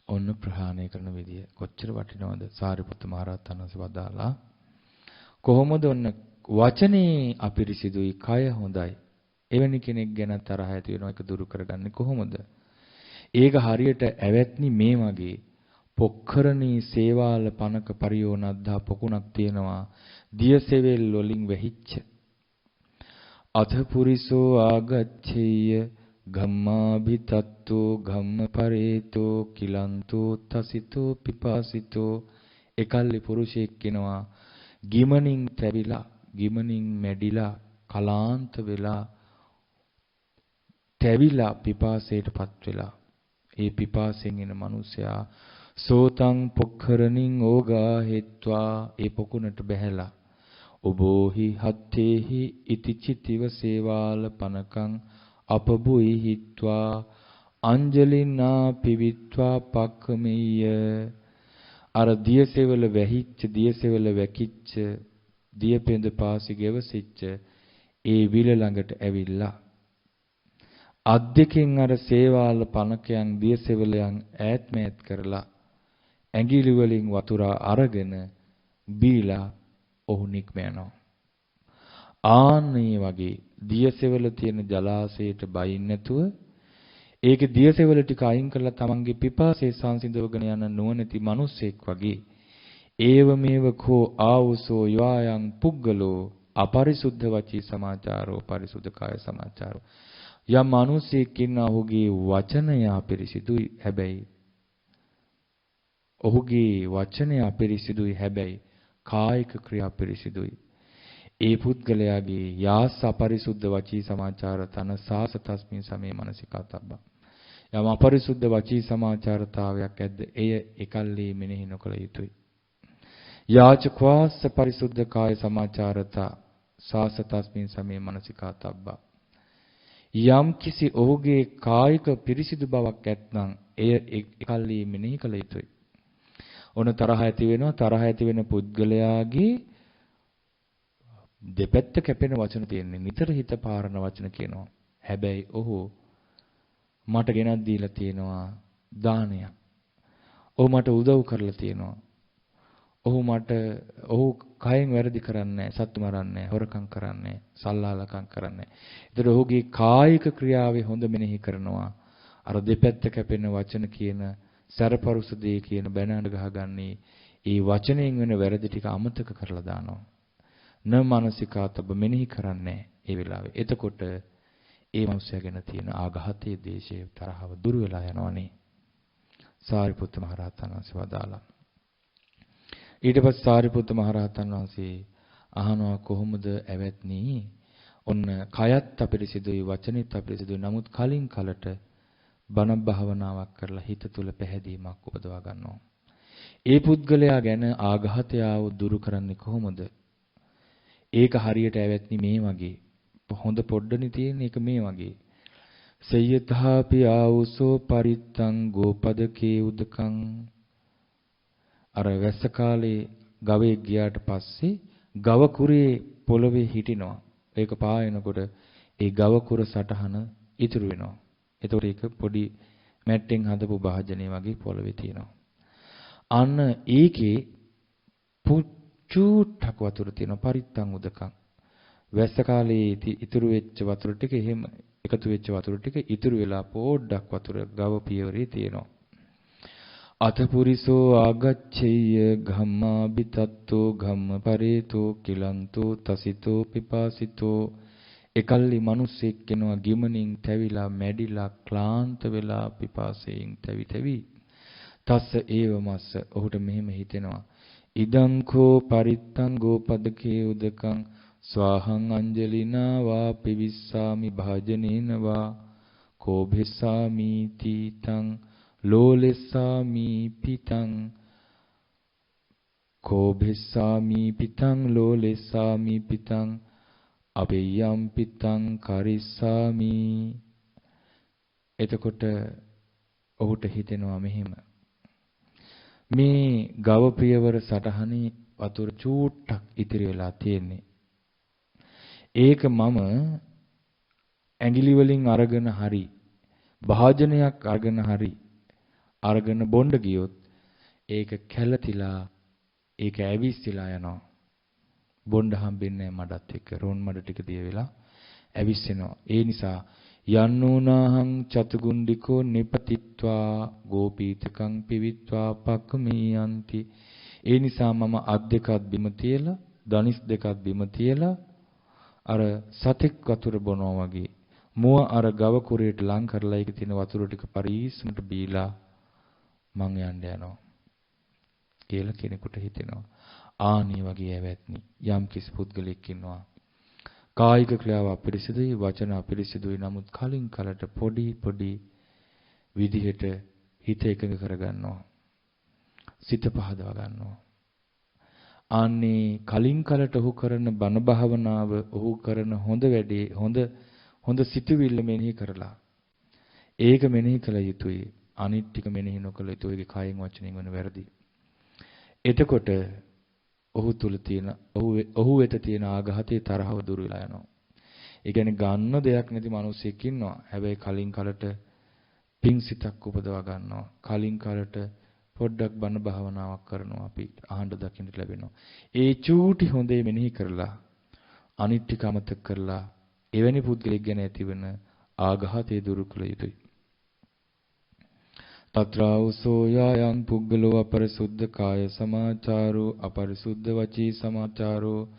ඔන්න ප්‍රහාණය කරන විදිය කොච්චර වටිනවද? සාරිපුත්ත මහ රහතන් වහන්සේ වදාලා කොහොමද ඔන්න වචනේ අපිරිසිදුයි කය හොඳයි. එවැනි කෙනෙක් ගැන තරහ ඇති වෙනවා. ඒක දුරු කරගන්නේ කොහොමද? ඒක හරියට ඇවැත්නි මේ වගේ පොක්කරණී සේවාල පනක පරියෝනද්දා පොකුණක් තියෙනවා. දියසෙවෙල් වලින් වැහිච්ච. අතපුරිසෝ ආගච්ඡේය ගම්මාභිතත්තෝ ගම්මපරේතෝ කිලන්තෝ තසිතෝ පිපාසිතෝ. එකල්ලි පුරුෂයෙක් කෙනවා ගිමනින් තැවිලා ගිමනින් මැඩිලා කලාන්ත වෙලා තැවිලා පිපාසයටපත් වෙලා ඒ පිපාසයෙන් එන මිනිසයා සෝතං පොක්ඛරණින් ඕගා හෙත්වා ඒ පොකුණට බැහැලා ඔබෝහි හත්තේහි ඉතිචිතිව සේවාල පනකං අපබුයි හිත්වා අංජලිනා පිවිත්වා පක්ඛමෙය්‍ය. අර දියසෙවල වැහිච්ච දියසෙවල වැකිච්ච දියපෙඳ පාසි ගෙවසිච්ච ඒ විල ළඟට ඇවිල්ලා අත් දෙකෙන් අර සේවාල පනකයන් දියසෙවලයන් ඈත් මෑත් කරලා ඇඟිලි වලින් වතුර අරගෙන බීලා ඔහු නික්ම යනවා. ආන්නේ වගේ දියසෙවල තියෙන ජලාශයට බයින් නැතුව ඒකේ දියසෙවල ටික අයින් කරලා තමන්ගේ පිපාසය සංසිඳවගෙන යන නුවණැති මිනිසෙක් වගේ ඒවමේව කෝ ආවුසෝ යයන් පුග්ගලෝ අපරිසුද්ධ වචී සමාචාරෝ පරිසුද්ධ කාය සමාචාරෝ. යම් මිනිසෙක් ඉන්නා ඔහුගේ වචනය අපිරිසිදුයි හැබැයි ඔහුගේ වචනය අපිරිසිදුයි හැබැයි කායික ක්‍රියා අපිරිසිදුයි. ඒ පුද්ගලයාගේ යාස අපරිසුද්ධ වචී සමාචාර තන සාස තස්මින් සමේ මනසිකාතබ්බ. යම් අපරිසුද්ධ වචී සමාචාරතාවයක් ඇද්ද එය එකල්ලි මෙනෙහි නොකළ යුතුය. යාචක්වාස පරිසුද්ධ කාය සමාචාරතා සාස තස්මින් සමේ මනසිකාතබ්බ. යම් කිසි ඔහුගේ කායික පිරිසිදු බවක් ඇත්නම් එය එකල්ලි මෙනෙහි කළ යුතුය. ඔන්න තරහ ඇති වෙනවා. තරහ ඇති වෙන පුද්ගලයාගේ දෙපැත්ත කැපෙන වචන තියෙන්නේ. නිතර හිත පාරන වචන කියනවා. හැබැයි ඔහු මට ගෙනත් දීලා තියෙනවා දානයක්. ඔහු මට උදව් කරලා තියෙනවා. ඔහු කයෙන් වැරදි කරන්නේ සත්තු මරන්නේ හොරකම් කරන්නේ සල්ලාලකම් කරන්නේ. ඒතර ඔහුගේ කායික ක්‍රියාවේ හොඳ මෙනෙහි කරනවා. අර දෙපැත්ත කැපෙන වචන කියන සරපරුස දේ කියන බැනඬ ගහගන්නේ ඒ වචනයෙන් වෙන වැරදි ටික අමතක කරලා දානවා. න මානසිකාතබ මෙනෙහි කරන්නේ ඒ වෙලාවේ. එතකොට ඒ මනුස්සයා ගැන තියෙන ආඝාතයේ දේශයේ තරහව දුර වෙලා යනවනේ. සාරිපුත්ත මහ රහතන් වහන්සේ වදාලා. ඊට පස්සේ සාරිපුත්ත මහ රහතන් වහන්සේ අහනවා කොහොමද ඇවැත්නි? ඔන්න කයත් අපිරිසිදුයි වචනෙත් අපිරිසිදුයි. නමුත් කලින් කලට බණ භාවනාවක් කරලා හිත තුල පැහැදීමක් උපදවා ගන්නවා. ඒ පුද්ගලයා ගැන ආඝාතය දුරු කරන්නේ කොහොමද? ඒක හරියට ඇවැත්නි මේ වගේ. හොඳ පොඩ්ඩනේ තියෙන එක මේ වගේ. සය්‍යතාපි ආවුසෝ පරිත්තං ගෝපදකේ උදකං. අර වැස්ස කාලේ ගවේ ගියාට පස්සේ ගව කුරේ පොළවේ හිටිනවා. ඒක පායනකොට ඒ ගව කුර සටහන ඉතුරු වෙනවා. එතකොට ඒක පොඩි මැට්ටෙන් හදපු භාජනය වගේ පොළවේ තියෙනවා. අන්න ඒකේ පුචුට්ටක් වතුර තියෙනවා පරිත්තං උදකං. වැස්ස කාලේ ඉතුරු වෙච්ච වතුර ටික එහෙම එකතු වෙච්ච වතුර ටික ඉතුරු වෙලා පොඩ්ඩක් වතුර ගව පියවරේ තියෙනවා. අතපුරිසෝ ආගච්ඡේය ගම්මා බිතත්තෝ ගම්ම පරේතෝ කිලන්තෝ තසිතෝ පිපාසිතෝ. එකල්ලි මිනිස්සෙක් කෙනවා ගිමනින් තැවිලා මැඩිලා ක්ලාන්ත වෙලා පිපාසයෙන් තැවි තස්ස ඒව මස්ස. ඔහුට මෙහෙම හිතෙනවා ඉදං කෝ පරිත්තං ගෝපදකේ උදකං ස්වාහං අංජලිනා වා පිවිස්සාමි භාජනේන වා කෝභෙස්සාමි තීතං ලෝලෙස්සාමි පිතං කෝභෙස්සාමි පිතං ලෝලෙස්සාමි පිතං අබෙයම් පිතං කරිස්සාමි. එතකොට ඔහුට හිතෙනවා මෙහෙම මේ ගව පියවර සටහනේ වතුර චූට්ටක් ඉතිරි වෙලා තියෙන්නේ. ඒක මම ඇඟිලි වලින් අරගෙන හරි භාජනයක් අරගෙන බොණ්ඩ ගියොත් ඒක කැළතිලා ඒක ඇවිස්සලා යනවා. බොණ්ඩ හම්බෙන්නේ මඩත් එක්ක රොන් මඩ ටික දිය වෙලා ඇවිස්සෙනවා. ඒ නිසා යන්නෝනාහං චතුගුණ්ඩිකෝ නිපතිත්වා ගෝපීතකං පිවිත්වා පක්කමීයන්ති. ඒ නිසා මම අත් දෙකත් බිම තියලා දනිස් දෙකත් බිම තියලා අර සතෙක් වතුර බොනවා වගේ මුව අර ගව කුරේට ලං කරලා ඒකේ තියෙන වතුර ටික පරිස්සමට බීලා මං යන්න යනවා කියලා කෙනෙකුට හිතෙනවා. ආනි වගේ ඇවැත්නි යම් කිසි පුද්ගලෙක් ඉන්නවා කායික ක්‍රියාව අපිරිසිදුයි වචන අපිරිසිදුයි. නමුත් කලින් කලට පොඩි විදිහට හිත එකඟ කරගන්නවා. සිත පහදවා ගන්නවා. ආන්නේ කලින් කලට ඔහු කරන බණ භාවනාව ඔහු කරන හොඳ වැඩේ හොඳ සිතුවිල්ල මෙනෙහි කරලා ඒක මෙනෙහි කළ යුතුයි. අනිත් ටික මෙනෙහි නොකළ යුතුයි. ඒකේ කයින් වචනෙන් වෙන වැරදි. එතකොට ඔහු තුල තියෙන ඔහු වෙත තියෙන ආඝාතයේ තරහව දුර වෙලා යනවා. ඒ කියන්නේ ගන්න දෙයක් නැති මිනිස්සෙක් ඉන්නවා. හැබැයි කලින් කලට පිං සිතක් උපදවා ගන්නවා. කලින් කලට පොඩ්ඩක් බණ භාවනාවක් කරනවා. අපි අහන්න දකින්න ලැබෙනවා. ඒ චූටි හොඳේ මෙනෙහි කරලා අනිත් ටික අමතක කරලා එවැනි පුද්ගලෙක් ගැන ඇතිවන ආඝාතය දුරු කළ යුතුයි. තත්‍රාවසෝ යායන් පුද්ගලෝ අපරිසුද්ධ කාය සමාචාරෝ අපරිසුද්ධ වචී සමාචාරෝ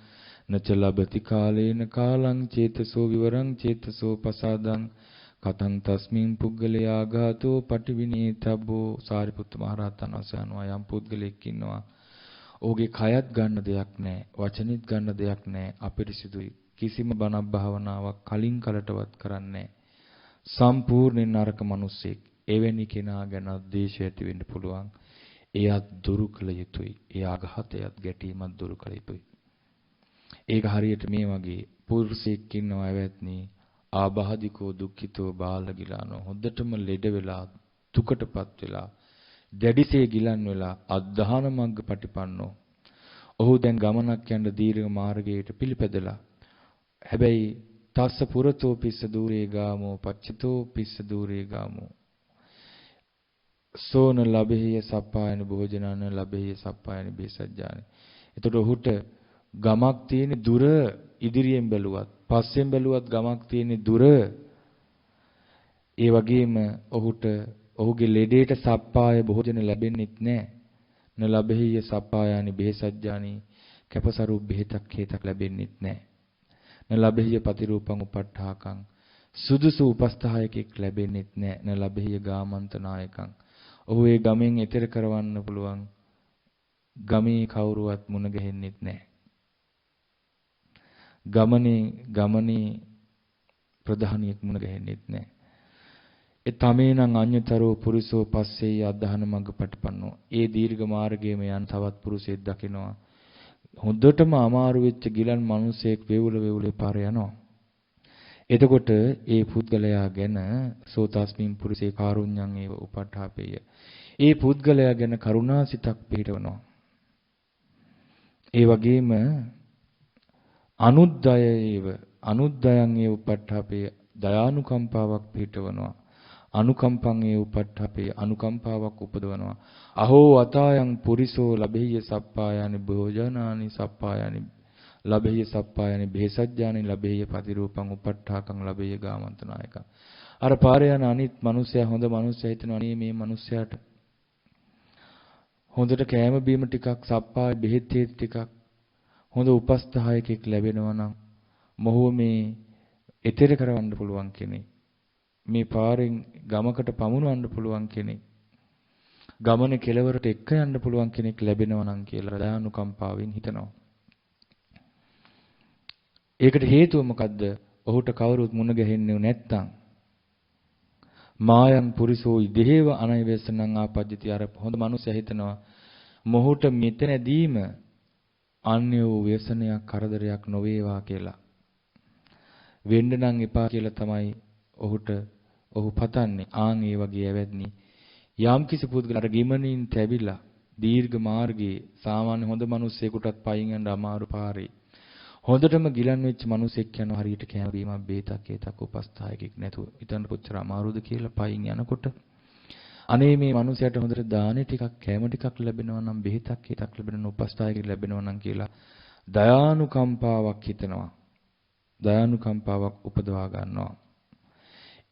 නච ලබති කාලේන කාලං චේතසෝ විවරං චේතසෝ පසාදං කතං තස්මින් පුද්ගලයා ආඝාතෝ පටිවිනීතබ්බෝ. සාරිපුත්ත මහ රහතන් වහන්සේ අනුව යම් පුද්ගලෙක් ඉන්නවා. ඔහුගේ කයත් ගන්න දෙයක් නැහැ, වචනෙත් ගන්න දෙයක් නැහැ, අපිරිසිදුයි. කිසිම බණක් භාවනාවක් කලින් කලටවත් කරන්නේ සම්පූර්ණ නරක මිනිසෙක්. එවැනි කෙනා ගැන ද්වේෂය ඇති වෙන්න පුළුවන්. එයත් දුරු කළ යුතුයි. ඒ ආඝාතයත් ගැටීමත් දුරු කළ යුතුයි. ඒක හරියට මේ වගේ පුරුෂයෙක් ඉන්නවා ඇවැත්නි ආබාධිකෝ දුක්ඛිතෝ බාලගිලානෝ හොද්දටම ලෙඩ වෙලා දුකටපත් වෙලා දැඩිසේ ගිලන් වෙලා අද්ධාන මග්ග පටිපන්නෝ. ඔහු දැන් ගමනක් යන දීර්ඝ මාර්ගයට පිළිපැදලා. හැබැයි තස්ස පුරතෝ පිස්ස දූරේ ගාමෝ පච්චතෝ පිස්ස දූරේ ගාමෝ සෝන ලබෙහිය සප්පායන භෝජනන ලබෙහිය සප්පායන බේසජ්ජාන. එතකොට ඔහුට ගමක් තියෙන දුර ඉදිරියෙන් බැලුවත් පස්සෙන් බැලුවත් ගමක් තියෙන දුර. ඒ වගේම ඔහුට ඔහුගේ ලෙඩේට සප්පාය භෝජන ලැබෙන්නේත් නැහැ. න ලබෙහිය සප්පායනි බේසජ්ජානි කැපසරු බෙහෙතක් හේතක් ලැබෙන්නේත් නැහැ. න ලබෙහිය පතිරූපං උපට්ඨාකං සුදුසු උපස්ථායකෙක් ලැබෙන්නේත් නැහැ. න ලබෙහිය ගාමන්තනායකං ඔහු ඒ ගමෙන් එතෙර කරවන්න පුළුවන් ගමේ කවුරුවත් මුණ ගැහෙන්නෙත් නැහැ. ගමනේ ප්‍රධානියෙක් මුණ ගැහෙන්නෙත් නැහැ. ඒ තමේනං අඤ්‍යතරෝ පුරිසෝ පස්සේ අධහන මග්ග පටිපන්නෝ. ඒ දීර්ඝ මාර්ගයේම යන තවත් පුරුෂයෙක් දකිනවා. හොඳටම අමාරු වෙච්ච ගිලන් මිනිසෙක් වේවුල පාර යනවා. එතකොට ඒ පුද්ගලයා ගැන සෝතස්මින් පුරිසේ කාරුණ්‍යං ඒව උපට්ඨාපේය. ඒ පුද්ගලයා ගැන කරුණාසිතක් පිහිටවනවා. ඒ වගේම අනුද්දයන් ඒව උපට්ඨාපේය දයානුකම්පාවක් පිහිටවනවා. අනුකම්පං ඒ උපට්ඨාපේය අනුකම්පාවක් උපදවනවා. අහෝ අතායන් පුරිසෝ ලබෙහිය සප්පායනි භෝජනානි සප්පායනි ලබෙහිය සප්පායනි බේසජ්ජානි ලබෙහිය පතිරූපං උපට්ඨාකං ලබෙහිය ගාමන්තනායකං. අර පාරේ යන අනිත් මිනිස්සයා හොඳ මිනිස්සයා හිතනවා අනේ මේ මිනිස්සයාට හොඳට කෑම බීම ටිකක් සප්පාය බෙහෙත් ටිකක් හොඳ උපස්ථායකෙක් ලැබෙනවා නම් මොහොව මේ එතෙර කරවන්න පුළුවන් කෙනෙක්. මේ පාරෙන් ගමකට පමුණවන්න පුළුවන් කෙනෙක්. ගමනේ කෙළවරට එක්ක යන්න පුළුවන් කෙනෙක් ලැබෙනවා නම් කියලා දයානුකම්පාවෙන් හිතනවා. ඒකට හේතුව මොකද්ද? ඔහුට කවුරුත් මුණ ගැහෙන්නේ නැත්තම් මායන් පුරිසෝ ඉදේව අනයිවසනං ආපජ්ජති. අර හොඳ මිනිස්සයා හිතනවා මොහුට මෙතනදීම අන්‍ය වූ ව්‍යසනයක් කරදරයක් නොවේවා කියලා. වෙන්න නම් එපා කියලා තමයි ඔහු පතන්නේ. ආන් ඒ වගේ ඇවැද්නි යම් කිසි පුද්ගලයාට ගිමනින් තැවිලා දීර්ඝ මාර්ගයේ සාමාන්‍ය හොඳ මිනිස්සෙකුටත් පයින් යන්න අමාරු පාරේ හොඳටම ගිලන් වෙච්ච මිනිසෙක් යනවා හරියට කෑම බීමක් බේතක් ඒතක් උපස්ථායකෙක් නැතුව. හිතන්න කොච්චර අමාරුද කියලා පයින් යනකොට. අනේ මේ මිනිසයාට හොඳට දානේ ටිකක් කෑම ටිකක් ලැබෙනවා නම් බෙහෙතක් ඒතක් ලැබෙනවා උපස්ථායකෙක් ලැබෙනවා නම් කියලා දයානුකම්පාවක් හිතනවා. දයානුකම්පාවක් උපදවා ගන්නවා.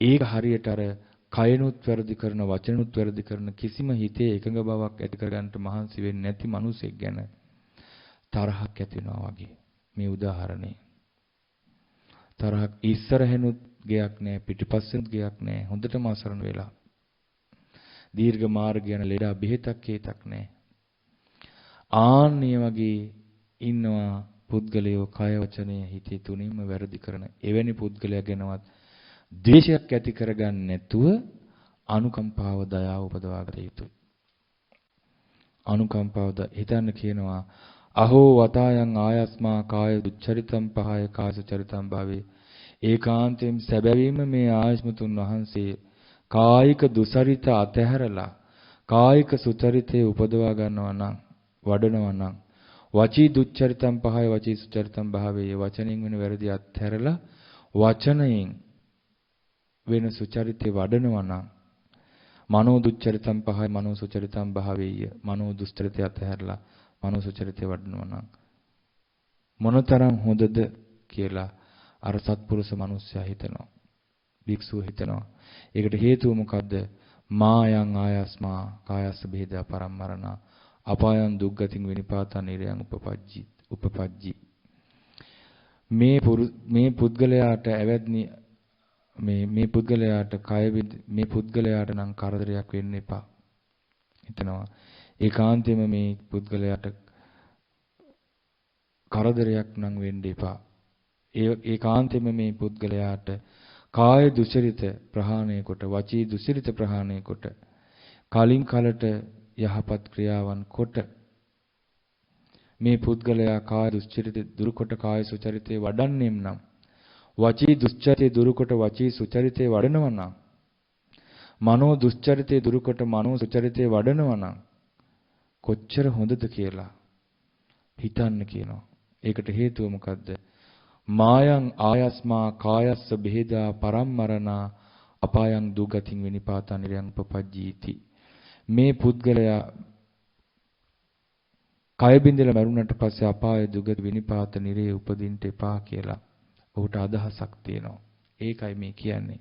ඒක හරියට අර කයනුත් වැරදි කරන වචනුත් වැරදි කරන කිසිම හිතේ එකඟ බවක් ඇති කරගන්නට මහන්සි වෙන්නේ නැති මිනිසෙක් ගැන තරහක් ඇති වෙනවා වගේ. මේ උදාහරණේ තරහක් ඉස්සරහෙනුත් ගයක් නැහැ පිටිපස්සෙනුත් ගයක් නැහැ හොඳටම අසරණ වෙලා දීර්ඝ මාර්ග යන ලෙඩ බෙහෙතක් හේතක් නැහැ. ආන්නේ වගේ ඉන්නවා පුද්ගලයෝ කය වචනය හිතේ තුනින්ම වැරදි කරන එවැනි පුද්ගලයා ගැනවත් ද්වේෂයක් ඇති කරගන්න නැතුව අනුකම්පාව දයාව උපදවා ගත යුතුයි. අනුකම්පාවද හිතන්න කියනවා අහෝ වතායන් ආයස්මා කාය දුච්චරිතම් පහය කාස චරිතම් භාවේ. ඒකාන්තයෙන් සැබවින්ම මේ ආයස්මතුන් වහන්සේ කායික දුසරිත අතහැරලා කායික සුචරිතේ උපදවා ගන්නවා නම් වඩනවා නම් වචී දුච්චරිතම් පහය වචී සුචරිතම් භාවේ. වචනෙන් වෙන වැරදි අතහැරලා වචනයෙන් වෙන සුචරිතේ වඩනවා නම් මනෝ දුච්චරිතම් පහය මනෝ සුචරිතම් භාවේය. මනෝ දුස්චරිතය අතහැරලා මනෝ සුචරිතේ වඩනවා නම් මොනතරම් හොඳද කියලා අර සත්පුරුෂ මිනිස්සයා හිතනවා. භික්ෂුව හිතනවා. ඒකට හේතුව මොකද්ද? මායං ආයස්මා කායස්ස බෙහෙදා පරම්මරණ අපායන් දුක්ගතින් විනිපාතං නිරයන් උපපජ්ජි. මේ පුද්ගලයාට ඇවැත්නි මේ පුද්ගලයාට මේ පුද්ගලයාට නම් කරදරයක් වෙන්න එපා. හිතනවා ඒකාන්තයෙන්ම මේ පුද්ගලයාට කරදරයක් නම් වෙන්න එපා. ඒකාන්තයෙන්ම මේ පුද්ගලයාට කාය දුස්චරිත ප්‍රහාණය කොට වචී දුස්චරිත ප්‍රහාණය කොට කලින් කලට යහපත් ක්‍රියාවන් කොට මේ පුද්ගලයා කාය දුස්චරිත දුරුකොට කාය සුචරිතේ වඩන්නේම් නම් වචී දුස්චරිතේ දුරුකොට වචී සුචරිතේ වඩනවා නම් මනෝ දුස්චරිතේ දුරුකොට මනෝ සුචරිතේ වඩනවා නම් කොච්චර හොඳද කියලා හිතන්න කියනවා. ඒකට හේතුව මොකද්ද? මායං ආයස්මා කායස්ස බෙහෙදා පරම්මරණා අපායන් දුගතින් විනිපාතං නිරයන් උපපජ්ජීති. මේ පුද්ගලයා කය බින්දලා මරුණට පස්සේ අපාය දුගති විනිපාත නිරේ උපදින්න එපා කියලා ඔහුට අදහසක් තියෙනවා. ඒකයි මේ කියන්නේ.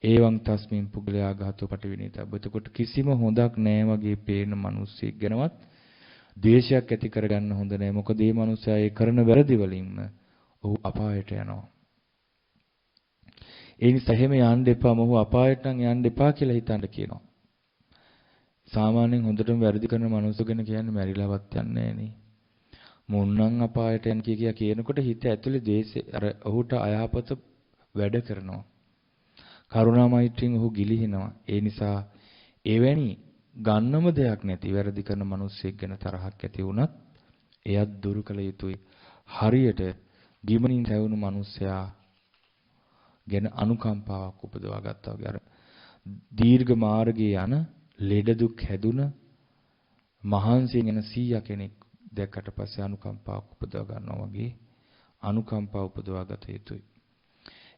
ඒවං තස්මින් පුද්ගලයා ඝාතෝ පටිවිනිතබ්බ. එතකොට කිසිම හොදක් නැහැ වගේ පේන මිනිස්සෙක් ගැනවත් ද්වේෂයක් ඇති කරගන්න හොඳ නැහැ. මොකද මේ මිනිස්සයා ඒ කරන වැරදි වලින්ම ඔහු අපායට යනවා. ඒ නිසා එහෙම යන්න එපා. මොහු අපායට නම් යන්න එපා කියලා හිතන්න කියනවා. සාමාන්‍යයෙන් හොඳටම වැරදි කරන මිනිස්සු ගැන කියන්නේ මැරිලාවත් යන්නේ නැහනේ. මොන්නම් අපායට යන කියනකොට හිත ඇතුලේ ද්වේෂය අර ඔහුට අයහපත වැඩ කරනවා. කරුණා මෛත්‍රියෙන් ඔහු ගිලිහිනවා. ඒ නිසා එවැනි ගන්නම දෙයක් නැති වැරදි කරන මිනිස්සෙක් ගැන තරහක් ඇති වුණත් එයත් දුරු කළ යුතුයි. හරියට ගිමනින් තැවුණු මිනිසයා ගැන අනුකම්පාවක් උපදවා ගත්තා වගේ අර දීර්ඝ මාර්ගයේ යන ලෙඩ දුක් හැදුන මහන්සියෙන් යන 100 කෙනෙක් දැක්කට පස්සේ අනුකම්පාවක් උපදවා ගන්නවා වගේ අනුකම්පාව උපදවා ගත යුතුයි.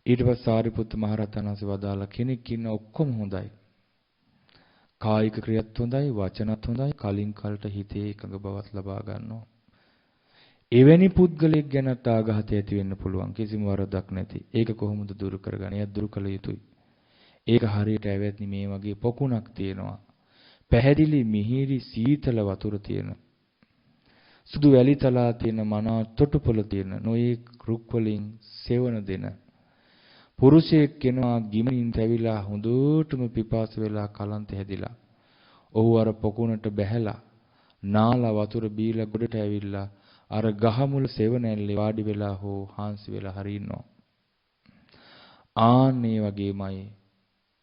ඊට පස්සේ සාරිපුත්ත මහ රහතන් වහන්සේ වදාලා කෙනෙක් ඉන්න ඔක්කොම හොඳයි. කායික ක්‍රියාත් හොඳයි, වචනත් හොඳයි, කලින් කලට හිතේ එකඟ බවක් ලබා ගන්නවා. එවැනි පුද්ගලයෙක් ගැනත් ආඝාතය ඇති වෙන්න පුළුවන්. කිසිම වරදක් නැති. ඒක කොහොමද දුරු කරගන්නේ? ඒක දුරු කළ යුතුයි. ඒක හරියට ඇවැත්නි මේ වගේ පොකුණක් තියෙනවා. පැහැදිලි මිහිරි සීතල වතුර තියෙන. සුදු වැලි තලා තියෙන මනා තොටුපළ තියෙන නොයේ රුක් වලින් සෙවණ දෙන පුරුෂයෙක් කෙනා ගිමනින් තැවිලා හොඳටම පිපාස වෙලා කලන්ත හැදිලා ඔහු අර පොකුණට බැහැලා නාලා වතුර බීලා ගොඩට ඇවිල්ලා අර ගහමුල සෙවණැල්ලේ වාඩි වෙලා හෝ හාන්සි වෙලා හරි ඉන්නවා. ආන්නේ වගේමයි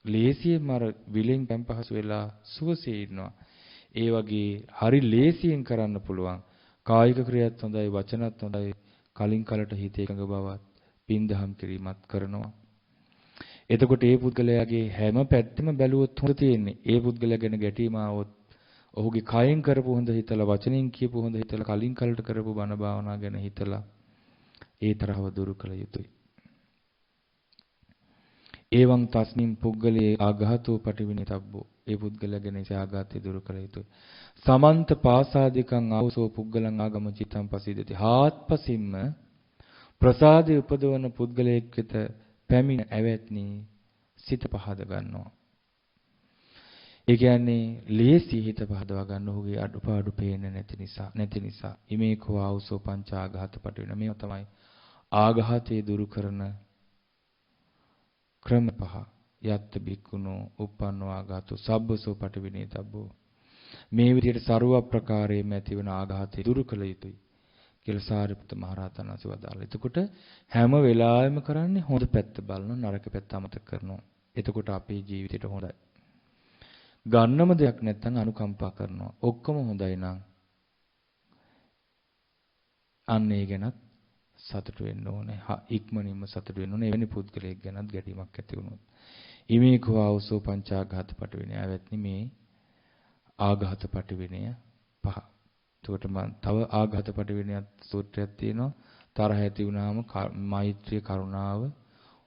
ලේසියෙන් අර විලෙන් පම්පහසු වෙලා සුවසේ ඉන්නවා. ඒ වගේ හරි ලේසියෙන් කරන්න පුළුවන්. කායික ක්‍රියාත් හොඳයි, වචනත් හොඳයි, කලින් කලට හිත එකඟ බවත් පින්දහම් කිරීමත් කරනවා. එතකොට ඒ පුද්ගලයාගේ හැම පැත්තෙම බැලුවොත් හොඳ තියෙන්නේ. ඒ පුද්ගලයා ගැන ගැටීම ආවොත් ඔහුගේ කයෙන් කරපු හොඳ හිතලා, වචනෙන් කියපු හොඳ හිතලා, කලින් කලට කරපු බණ භාවනා ගැන හිතලා ඒ තරහව දුරු කළ යුතුයි. එවං තස්මින් පුද්ගලයේ ආඝාතෝ පටිවිනිතබ්බෝ. ඒ පුද්ගලයා ගැන ආඝාතය දුරු කළ යුතුයි. සමන්ත පාසාදිකං ආවසෝ පුද්ගලං ආගම චිත්තං පසීදති. හාත්පසින්ම ප්‍රසාදේ උපදවන පුද්ගලයෙක් වෙත පැමිණ ඇවැත්නි සිත පහද ගන්නවා. ඒ කියන්නේ ලේසි හිත පහදවා ගන්න ඔහුගේ අඩුපාඩු පේන්නේ නැති නිසා ඉමේකෝ ආවසෝ පංච ආඝාත පටිවින. මේව තමයි ආඝාතය දුරු කරන ක්‍රම පහ. යත් බික්කුණෝ uppannෝ ආඝාතෝ සබ්බසෝ පටිවිනේතබ්බෝ. මේ විදිහට ਸਰව ප්‍රකාරයෙන්ම ඇතිවන ආඝාතය දුරු කළ යුතුයි කියලා සාරිපුත්ත මහ රහතන් වහන්සේ වදාළා. එතකොට හැම වෙලාවෙම කරන්නේ හොඳ පැත්ත බලන නරක පැත්ත අමතක කරනවා. එතකොට අපේ ජීවිතේට හොඳයි. ගන්නම දෙයක් නැත්නම් අනුකම්පා කරනවා. ඔක්කොම හොඳයි නම් අන්න ඒ ගැනත් සතුටු වෙන්න ඕනේ. ඉක්මනින්ම සතුටු වෙන්න ඕනේ. එවැනි පුද්ගලයෙක් ගැනත් ගැටීමක් ඇති වුණොත්. ඉමේකෝ ආවසෝ පංචාඝාත පටිවිනය. ඇවැත්නි මේ ආඝාත පටිවිනය පහ. එතකොට තව ආඝාත පටිවිනයත් සූත්‍රයක් තියෙනවා. තරහ ඇති වුණාම මෛත්‍රිය, කරුණාව,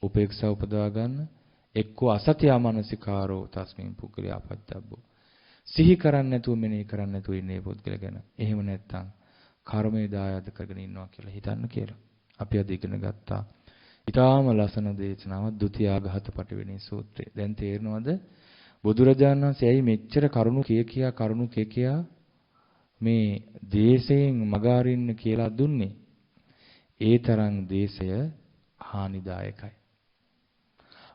උපේක්ෂාව උපදවා ගන්න. එක්කෝ අසත්‍යා මනසිකාරෝ තස්මින් පුද්ගලයා අපත්තබ්බෝ. සිහි කරන්නේ නැතුව මෙනෙහි කරන්නේ නැතුව ඉන්නේ පුද්ගලයා ගැන. එහෙම නැත්නම් කර්මයේ දායාද කරගෙන ඉන්නවා කියලා හිතන්න කියලා. අපි අද ඉගෙන ගත්තා. ඊටාම ලස්සන දේශනාවක් ဒုတိ ආඝාත පටිවිනය සූත්‍රය. දැන් තේරෙනවද? බුදුරජාණන් වහන්සේ ඇයි මෙච්චර කරුණු කියා මේ දේශයෙන් මගහරින්න කියලා දුන්නේ? ඒ තරම් දේශය හානිදායකයි.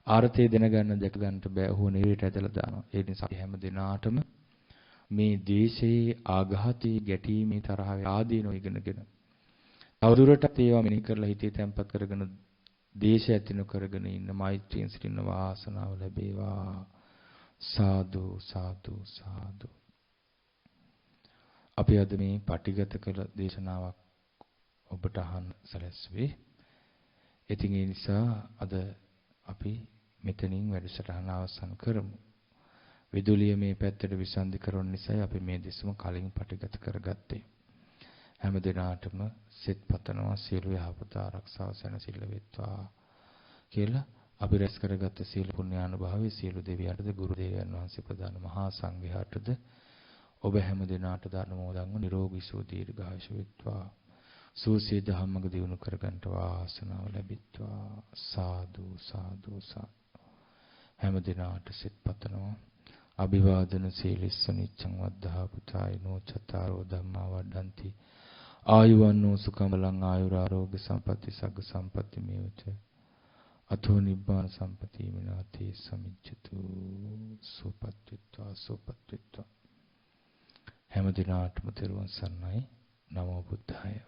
ආර්ථය දැනගන්න දැක ගන්නට බෑ. ඔහු නිරේට ඇදලා දානවා. ඒ නිසා හැම දිනාටම මේ දේශයේ ආඝාතී ගැටීමේ තරහවේ ආදීනෝ ඉගෙනගෙන තවදුරටත් ඒවා මෙනෙහි කරලා හිතේ තැම්පත් කරගෙන දේශය ඇතිනු කරගෙන ඉන්න මෛත්‍රියෙන් සිටින වාසනාව ලැබේවා. සාදු සාදු සාදු. අපි අද මේ පටිගත කළ දේශනාවක් ඔබට අහන්න සැලැස්වේ. ඉතින් ඒ නිසා අද අපි මෙතනින් වැඩසටහන අවසන් කරමු. විදුලිය මේ පැත්තට විසන්ධි කරන නිසා අපි මේ දෙසම කලින් පටිගත කරගත්තේ. හැම දිනාටම සෙත් පතනවා සියලු යහපත ආරක්ෂාව සැනසෙල්ල වෙත්වා කියලා අපි රැස් කරගත්ත සීල පුණ්‍යානුභාවයේ සියලු දෙවියන්ටද ගුරු දේවයන් වහන්සේ ප්‍රදාන මහා සංඝයාටද ඔබ හැම දිනාට ධර්මෝදන්ව නිරෝගී සුව දීර්ඝායුෂ වෙත්වා. සූසිය ධම්මක දිනු කරගන්නට වාසනාව ලැබිත්වා. සාදු සාදු සාදු. හැම දිනාට සිත පතනවා. අභිවාදන සීලිස්ස නිච්ඡං වද්ධා පුතායනෝ චතාරෝ ධම්මා වඩ්ඩಂತಿ ආයුවන්නෝ සුඛමලං ආයුරාරෝග්‍ය සම්පatti සග්ග සම්පatti මේවච අතෝ නිබ්බාන සම්පatti මිනාතේ සමිච්ඡතු සුපත්ත්වා සුපත්ත්වා. හැම දිනාටම තෙරුවන් සරණයි. නමෝ බුද්ධාය.